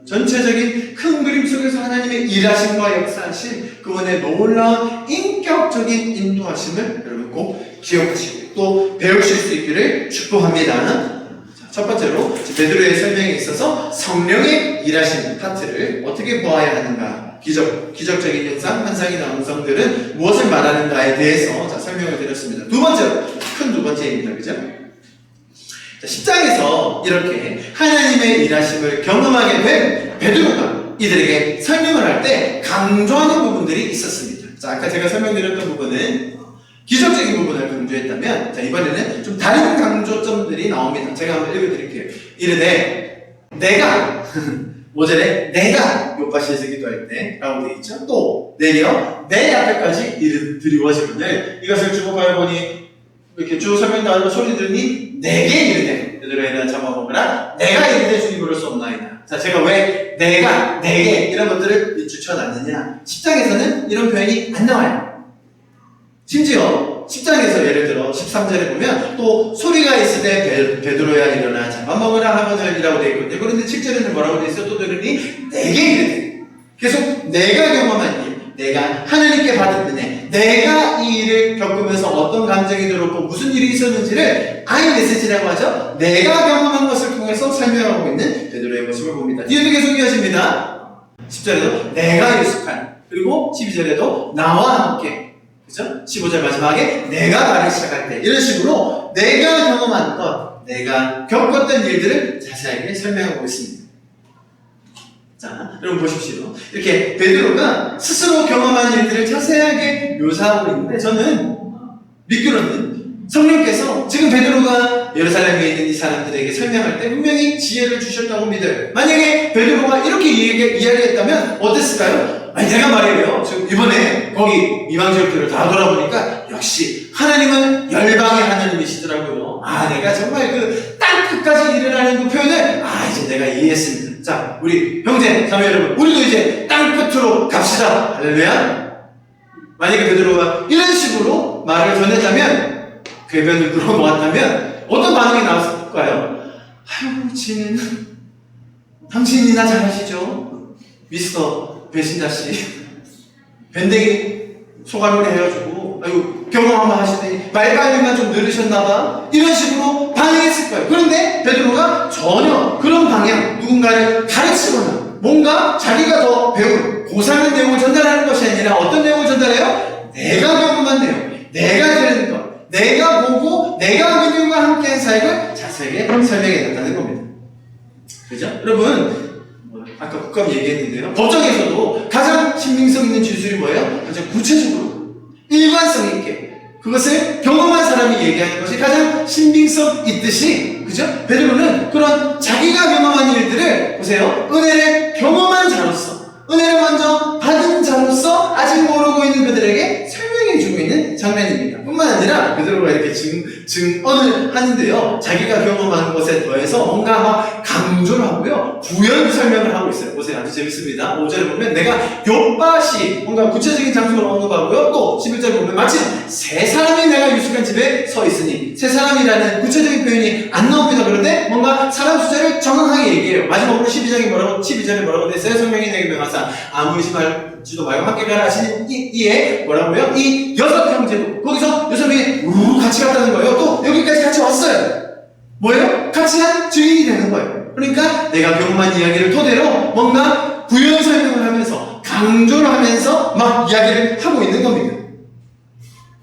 전체적인 큰 그림 속에서 하나님의 일하심과 역사하신 그분의 놀라운 인격적인 인도하심을 여러분 꼭 기억하시고 또 배우실 수 있기를 축복합니다. 첫 번째로 베드로의 설명에 있어서 성령의 일하시는 파트를 어떻게 보아야 하는가, 기적적인 현상, 환상이나 음성들은 무엇을 말하는가에 대해서 설명을 드렸습니다. 두 번째입니다. 그죠? 10장에서 이렇게 하나님의 일하심을 경험하게 된 베드로가 이들에게 설명을 할 때 강조하는 부분들이 있었습니다. 자, 아까 제가 설명드렸던 부분은 기적적인 부분을 강조했다면, 자, 이번에는 좀 다른 강조점들이 나옵니다. 제가 한번 읽어드릴게요. 이르되 내가 5절에 내가 요파시에서 기도할 때 라고 되어 있죠. 또 내려 내 앞에까지 드리워지거늘 이것을 주목하여 보니 이렇게 쭉 설명나오는 소리 들으니 내게 이르되 베드로에 대한 잡아먹으라 내가 이르되 주님 부를 수 없나이다. 자, 제가 왜 내가, 내게 이런 것들을 주쳐놨느냐, 10장에서는 이런 표현이 안 나와요. 심지어 10장에서 예를 들어 13절에 보면 또 소리가 있을 때 베드로야 일어나 잡아먹으라 하거늘 이라고 되어 있거든요. 그런데 7절에는 뭐라고 되어 있어요? 또 들으니 내게 이르되, 계속 내가 경험한 일, 내가 하나님께 받은 은혜, 내가 이 일을 겪으면서 어떤 감정이 들었고 무슨 일이 있었는지를 I 메시지라고 하죠. 내가 경험한 것을 통해서 설명하고 있는 베드로의 모습을 봅니다. 뒤에도 계속 이어집니다. 10절에도 내가 유숙한, 그리고 12절에도 나와 함께, 그죠? 15절 마지막에 내가 말을 시작할 때, 이런 식으로 내가 경험한 것, 내가 겪었던 일들을 자세하게 설명하고 있습니다. 자, 여러분 보십시오. 이렇게 베드로가 스스로 경험한 일들을 자세하게 묘사하고 있는데, 저는 믿기로는 성령께서 지금 베드로가 예루살렘에 있는 이 사람들에게 설명할 때 분명히 지혜를 주셨다고 믿어요. 만약에 베드로가 이렇게 이야기했다면 어땠을까요? 아니 내가 말이에요. 지금 이번에 거기 이방 지역들을 다 돌아보니까 역시 하나님은 열방의 하나님이시더라고요. 아 내가 정말 그 땅 끝까지 일어나는 그 표현을 이제 내가 이해했습니다. 자 우리 형제 자매 여러분 우리도 이제 땅 끝으로 갑시다. 할렐루야. 만약에 베드로가 이런 식으로 말을 전했다면 궤변을 들어놓았다면 어떤 반응이 나왔을까요? 아유 지는 당신이나 잘하시죠. 미스터 배신자씨 밴댕이 소가루를 해가지고 아유 경험 한번 하시더니 말발림만 좀 늘으셨나봐 이런 식으로 반응했을 거예요. 그런데 베드로가 전혀 그런 방향 누군가를 가르치거나 뭔가 자기가 더 배운 고상한 내용을 전달하는 것이 아니라 어떤 내용을 전달해요? 내가 경험한 내용 내가 들은 것 내가 보고 내가 믿음과 함께한 사역을 자세하게 설명해 놨다는 겁니다. 그죠? 여러분 아까 국감 얘기했는데요. 법정에서도 가장 신빙성 있는 진술이 뭐예요? 가장 구체적으로 일관성 있게 그것을 경험한 사람이 얘기하는 것이 가장 신빙성 있듯이 그죠? 베드로는 그런 자기가 경험한 일들을 보세요. 은혜를 경험한 자로서 은혜를 먼저 받은 자로서 아직 모르고 있는 그들에게 설명해 주고 있는 장면입니다. 뿐만 아니라 베드로가 이렇게 증언을 하는데요. 자기가 경험한 것에 더해서 뭔가 막 강조를 하고요. 부연 설명을 하고 있어요. 보세요. 아주 재밌습니다. 5절에 보면 내가 욥밭이 뭔가 구체적인 장소를 언급하고요. 또 11절에 보면 마치 세 사람이 내가 유숙한 집에 서 있으니 세 사람이라는 구체적인 표현이 안 나옵니다. 그런데 뭔가 사람 숫자를 정확하게 얘기해요. 마지막으로 12절에 뭐라고 돼 있어요? 성령이 내게 명하사 아무 의심할지도 말고 함께 가라 하시는 이에 뭐라고요? 이 6형제도 거기서 6명이 같이 갔다는 거예요. 또 여기까지 같이 왔어요. 뭐예요? 같이 한 주인이 되는 거예요. 그러니까 내가 경험한 이야기를 토대로 뭔가 부연 설명을 하면서 강조를 하면서 막 이야기를 하고 있는 겁니다.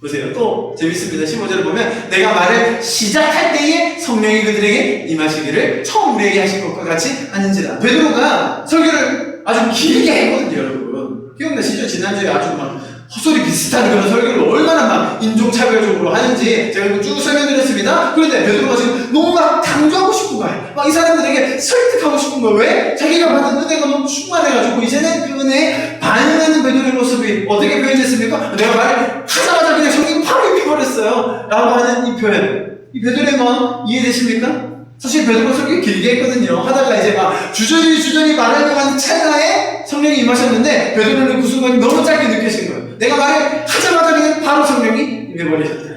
보세요. 또 재밌습니다. 15절을 보면 내가 말을 시작할 때에 성령이 그들에게 임하시기를 처음 우리에게 하신 것과 같이 하는지라. 베드로가 설교를 아주 길게 했거든요, 여러분. 기억나시죠? 지난주에 아주 막 헛소리 비슷한 그런 설교를 얼마나 막 인종차별적으로 하는지 제가 쭉 설명드렸습니다. 그런데 베드로가 지금 너무 막 강조하고 싶은 거예요. 막 이 사람들에게 설득하고 싶은 거예요. 왜? 자기가 받은 은혜가 너무 충만해가지고 이제는 그 은혜에 반응하는 베드로의 모습이 어떻게 표현됐습니까? 내가 말을 하자마자 그냥 성경이 바로 입혀버렸어요. 라고 하는 이 표현. 이 베드로의 마음 이해되십니까? 사실 베드로가 설교 길게 했거든요. 하다가 이제 막 주저리 말하려고 하는 찰나에 성령이 임하셨는데 베드로는 그 순간이 너무 짧게 느껴진 거예요. 내가 말을 하자마자 그냥 바로 성령이 임해버리셨다.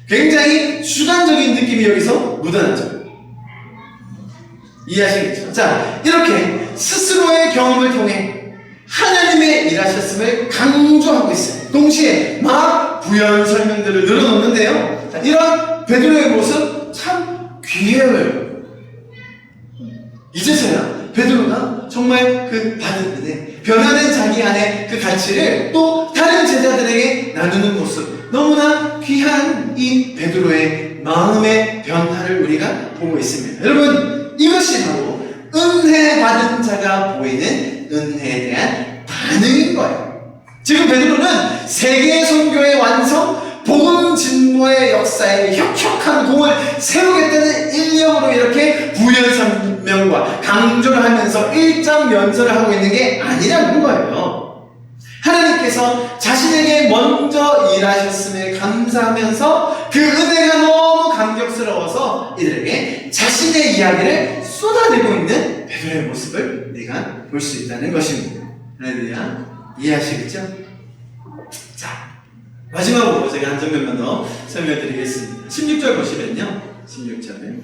굉장히 주관적인 느낌이 여기서 묻어나죠. 이해하시겠죠? 자, 이렇게 스스로의 경험을 통해 하나님의 일하셨음을 강조하고 있어요. 동시에 막 부연 설명들을 늘어놓는데요. 자, 이런 베드로의 모습 참 귀해요. 이제서야 베드로가 정말 그 받은 은혜, 변화된 자기 안에 그 가치를 또 다른 제자들에게 나누는 모습, 너무나 귀한 이 베드로의 마음의 변화를 우리가 보고 있습니다. 여러분, 이것이 바로 은혜 받은 자가 보이는 은혜에 대한 반응인 거예요. 지금 베드로는 세계 선교의 완성, 복음 진보의 역사에 혁혁한 공을 세우겠다는 일념으로 이렇게 부연 설명과 강조를 하면서 일장 연설을 하고 있는 게 아니라는 거예요. 하나님께서 자신에게 먼저 일하셨음에 감사하면서 그 은혜가 너무 감격스러워서 이들에게 자신의 이야기를 쏟아내고 있는 베드로의 모습을 우리가 볼 수 있다는 것입니다. 할렐루야. 이해하시겠죠? 자, 마지막으로 제가 한 장면만 더 설명드리겠습니다. 16절 보시면요. 16절을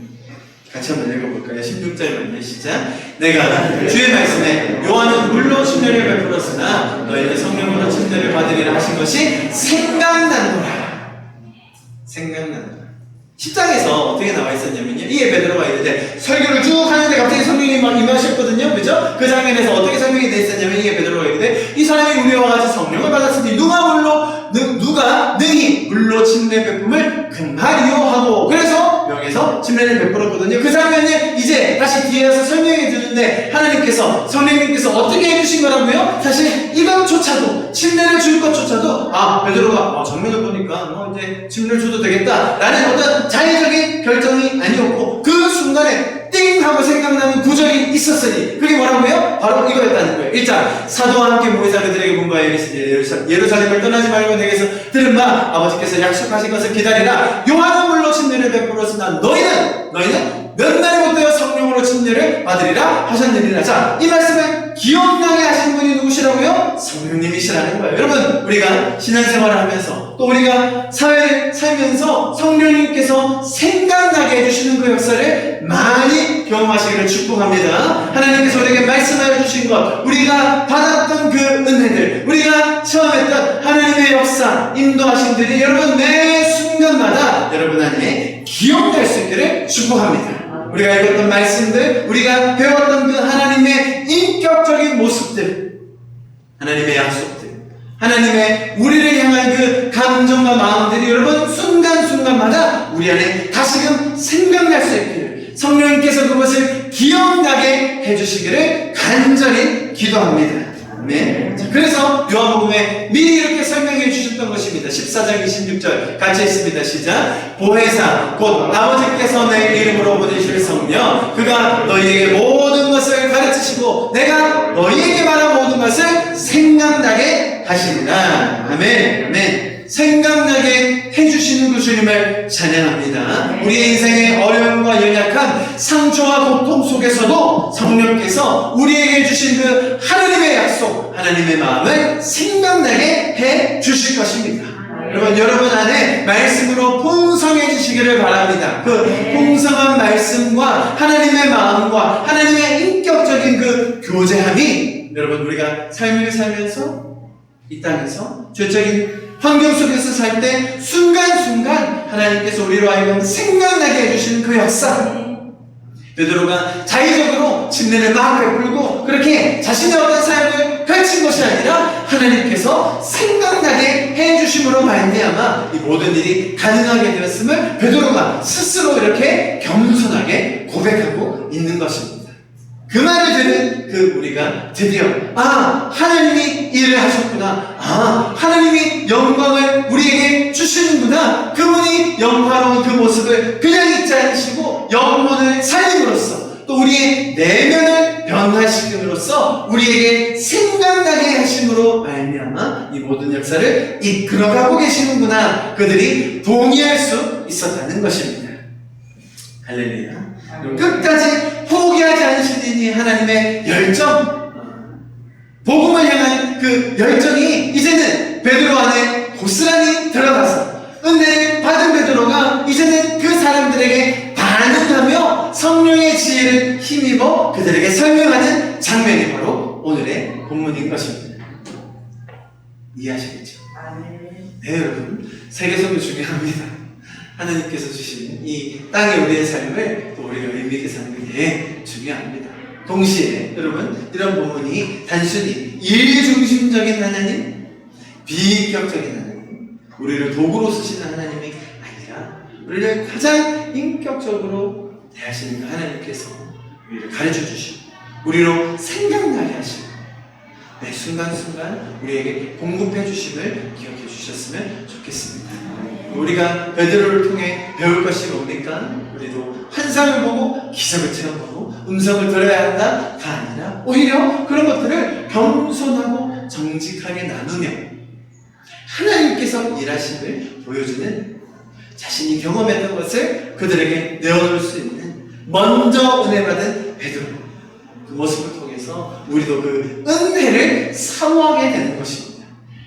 같이 한번 읽어볼까요? 16절만요. 시작. 내가 주의 말씀에 요한은 물로 침례를 베풀었으나 너희는 성령으로 침례를 받으리라 하신 것이 생각나노라. 생각나노라. 10장에서 어떻게 나와 있었냐면요. 이에 베드로가 이르되 설교를 쭉 하는데 갑자기 성령이 막 임하셨거든요. 그죠? 그 장면에서 어떻게 설명이 되어 있었냐면 이에 베드로가 이르되 이 사람이 우리와 같이 성령을 받았으니 누가 능히 물로 침례 베품을 금하리요 하고 그래서 명에서 침례 친애를 베풀었거든요. 그 장면이 이제 다시 뒤에 와서 설명해 주는데 하나님께서 성령님께서 어떻게 해주신 거라고요? 사실 이것조차도 친애를 줄 것조차도 베드로가 장면을 보니까 이제 친애를 줘도 되겠다 라는 어떤 자의적인 결정이 아니었고 그 순간에 띵 하고 생각나는 구절이 있었으니 그게 뭐라고요? 바로 이거였다는 거예요. 1장 사도와 함께 모이사 그들에게 문과에 이르시되 예루살렘을 떠나지 말고 내게서 들은 바 아버지께서 약속하신 것을 기다리라. 요한은 물로 침례를 베풀었으나 너희는 몇 날이 못되어 성령으로 침례를 받으리라 하셨느니라. 자, 이 말씀을 기억나게 하신 분이 누구시라고요? 성령님이시라는 거예요. 여러분, 우리가 신앙생활을 하면서 또 우리가 사회를 살면서 성령님께서 생각나게 해주시는 그 역사를 많이 경험하시기를 축복합니다. 하나님께서 우리에게 말씀하여 주신 것, 우리가 받았던 그 은혜들, 우리가 체험했던 하나님의 역사, 인도하심들이 여러분 매 순간마다 여러분 안에 기억날 수 있기를 축복합니다. 우리가 읽었던 말씀들, 우리가 배웠던 그 하나님의 인격적인 모습들, 하나님의 약속들, 하나님의 우리를 향한 그 감정과 마음들이 여러분 순간순간마다 우리 안에 다시금 생각날 수 있기를 성령님께서 그것을 기억나게 해주시기를 간절히 기도합니다. 네. 자, 그래서 요한복음에 미리 이렇게 설명해 주셨던 것입니다. 14장 26절 같이 있습니다. 시작. 보혜사 곧 아버지께서 내 이름으로 보내실 성령 그가 너희에게 모든 것을 가르치시고 내가 너희에게 말한 모든 것을 생각나게 하시리라. 아멘. 아멘. 생각나게 해주시는 그 주님을 찬양합니다. 우리의 인생의 어려움과 연약한 상처와 고통 속에서도 성령께서 우리에게 해주신 그 하나님의 약속, 하나님의 마음을 생각나게 해주실 것입니다. 여러분 안에 말씀으로 풍성해지시기를 바랍니다. 그 풍성한 말씀과 하나님의 마음과 하나님의 인격적인 그 교제함이 여러분 우리가 삶을 살면서 이 땅에서 죄적인 환경 속에서 살 때 순간순간 하나님께서 우리로 하여금 생각나게 해주시는 그 역사. 베드로가 자의적으로 침례를 막 베풀고 그렇게 자신의 어떤 삶을 펼친 것이 아니라 하나님께서 생각나게 해주심으로 말미암아 이 모든 일이 가능하게 되었음을 베드로가 스스로 이렇게 겸손하게 고백하고 있는 것입니다. 그 말을 들은 그 우리가 드디어 하나님이 일을 하셨구나, 하나님이 영광을 우리에게 주시는구나, 그분이 영화로운 그 모습을 그냥 잊지 않으시고 영혼을 살림으로써 또 우리의 내면을 변화시킴으로써 우리에게 생각나게 하심으로 말미암아 이 모든 역사를 이끌어가고 계시는구나, 그들이 동의할 수 있었다는 것입니다. 할렐루야. 끝까지 포기하지 않으시니 하나님의 열정, 복음을 향한 그 열정이 이제는 베드로 안에 고스란히 들어가서 은혜를 받은 베드로가 이제는 그 사람들에게 반응하며 성령의 지혜를 힘입어 그들에게 설명하는 장면이 바로 오늘의 본문인 것입니다. 이해하시겠죠? 네, 여러분. 세계선도 중요합니다. 하나님께서 주신 이 땅의 우리의 삶을 또 우리가 의미 있게 사는 게 중요합니다. 동시에 여러분 이런 부분이 단순히 일중심적인 하나님, 비인격적인 하나님, 우리를 도구로 쓰시는 하나님이 아니라 우리를 가장 인격적으로 대하시는 그 하나님께서 우리를 가르쳐 주시고 우리로 생각나게 하시고 매 순간순간 우리에게 공급해 주심을 기억해 주셨으면 좋겠습니다. 우리가 베드로를 통해 배울 것이 뭡니까? 우리도 환상을 보고 기적을 체험하고 음성을 들어야 한다가 아니라 오히려 그런 것들을 겸손하고 정직하게 나누며 하나님께서 일하심을 보여주는, 자신이 경험했던 것을 그들에게 내어놓을 수 있는 먼저 은혜 받은 베드로, 그 모습을 통해서 우리도 그 은혜를 사모하게 되는 것입니다.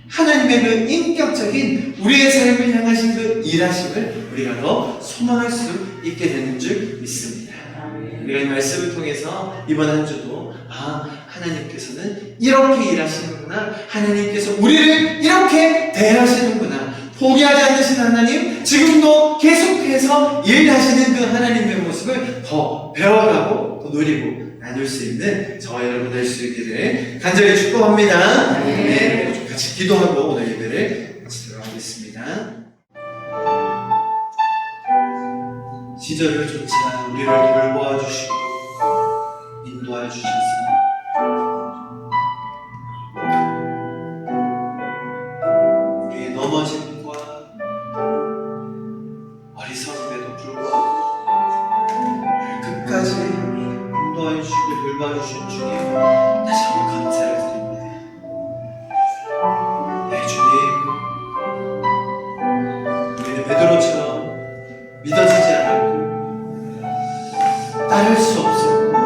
하나님의 그 인격적인 우리의 삶을 향하신 그 일하심을 우리가 더 소망할 수 있게 되는 줄 믿습니다. 우리가 이 말씀을 통해서 이번 한 주도 하나님께서는 이렇게 일하시는구나, 하나님께서 우리를 이렇게 대하시는구나, 포기하지 않으신 하나님, 지금도 계속해서 일하시는 그 하나님의 모습을 더 배워가고 또 누리고 나눌 수 있는 저와 여러분 될 수 있기를 간절히 축복합니다. 네, 같이 기도하고 오늘 예배를 마치도록 하겠습니다. 시절을조차 우리를 돌보아 주시고 인도하여 주셔서 우리의 넘어짐과 어리석음에도 불구하고 끝까지 인도하여 주시고 돌보아 주신 주님 다시 한번 감사를 드립니다. 네, 주님, 우리는 베드로처럼 믿어지지 않았고 따를 수 없었고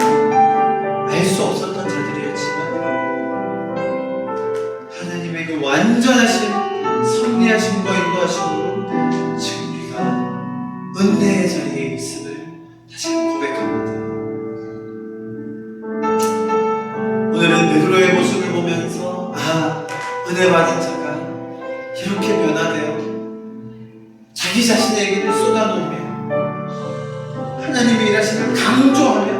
알 수 없었던 자들이었지만 하나님의 그 완전하신 섭리하심과 인도하심으로 지금 우리가 은혜의 자리에 있음을 다시 한번 고백합니다. 오늘은 베드로의 모습을 보면서 은혜 받은 자가 이렇게 변화되어 자기 자신의 얘기를 쏟아놓으며 하나님의 일하심을 강조하며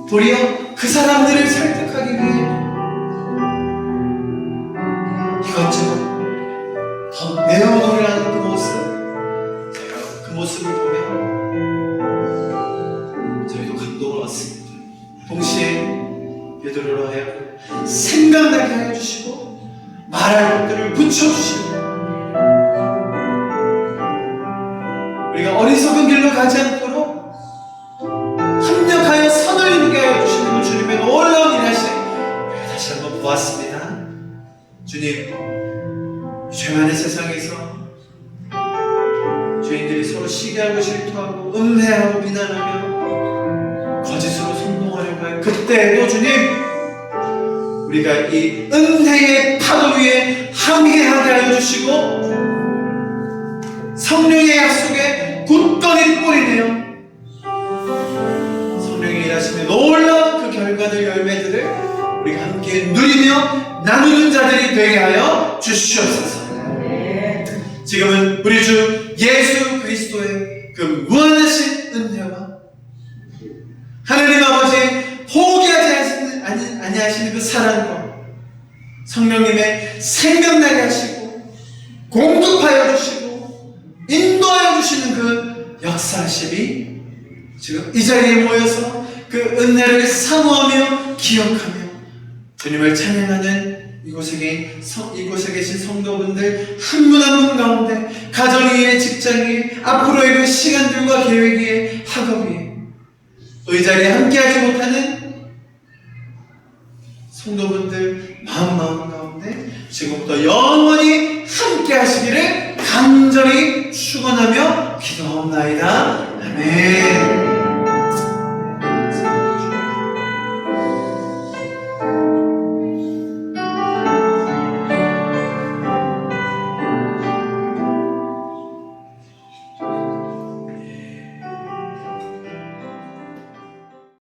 도리어 그 사람들을 설득하기 위해 이것저것 더 내어놓으려 하는 그 모습, 제가 그 모습을 보며 저희도 감동을 얻습니다. 동시에 베드로로 하여금 생각나게 하여 주시고 말할 것들을 붙여주시고 우리가 어리석은 길로 가지 않도록 합력하여 선을 이루게 하여 주시는 그 주님의 놀라운 일하심 다시 한번 보았습니다. 주님, 죄 많은 세상에서 죄인들이 서로 시기하고 질투하고 음해하고 비난하며 거짓으로 성공하려고 할 그때에도 주님, 우리가 이 은혜의 파도 위에 항해하게 하여 주시고 성령의 약속에 굳건히 뿌리내어 성령의 일하심에 놀라운 그 결과들 열매들을 우리가 함께 누리며 나누는 자들이 되게 하여 주시옵소서. 지금은 우리 주 예수 그리스도의 그 무한하신 은혜와 하나님 아버지의 포기하지 아니하시는 그 사랑과 성령님의 생명나게 하시고 공급하여 주시고 인도하여 주시는 그 역사하심이 지금 이 자리에 모여서 그 은혜를 사모하며 기억하며 주님을 찬양하는 이곳에 계신 성도분들 한 분 한 분 가운데 가정 위에 직장 위에 앞으로의 그 시간들과 계획 위에 학업 위에 또 이 자리에 함께하지 못하는 성도분들 마음 가운데 지금부터 영원히 함께하시기를 간절히 축원하며 기도하옵나이다. 아멘.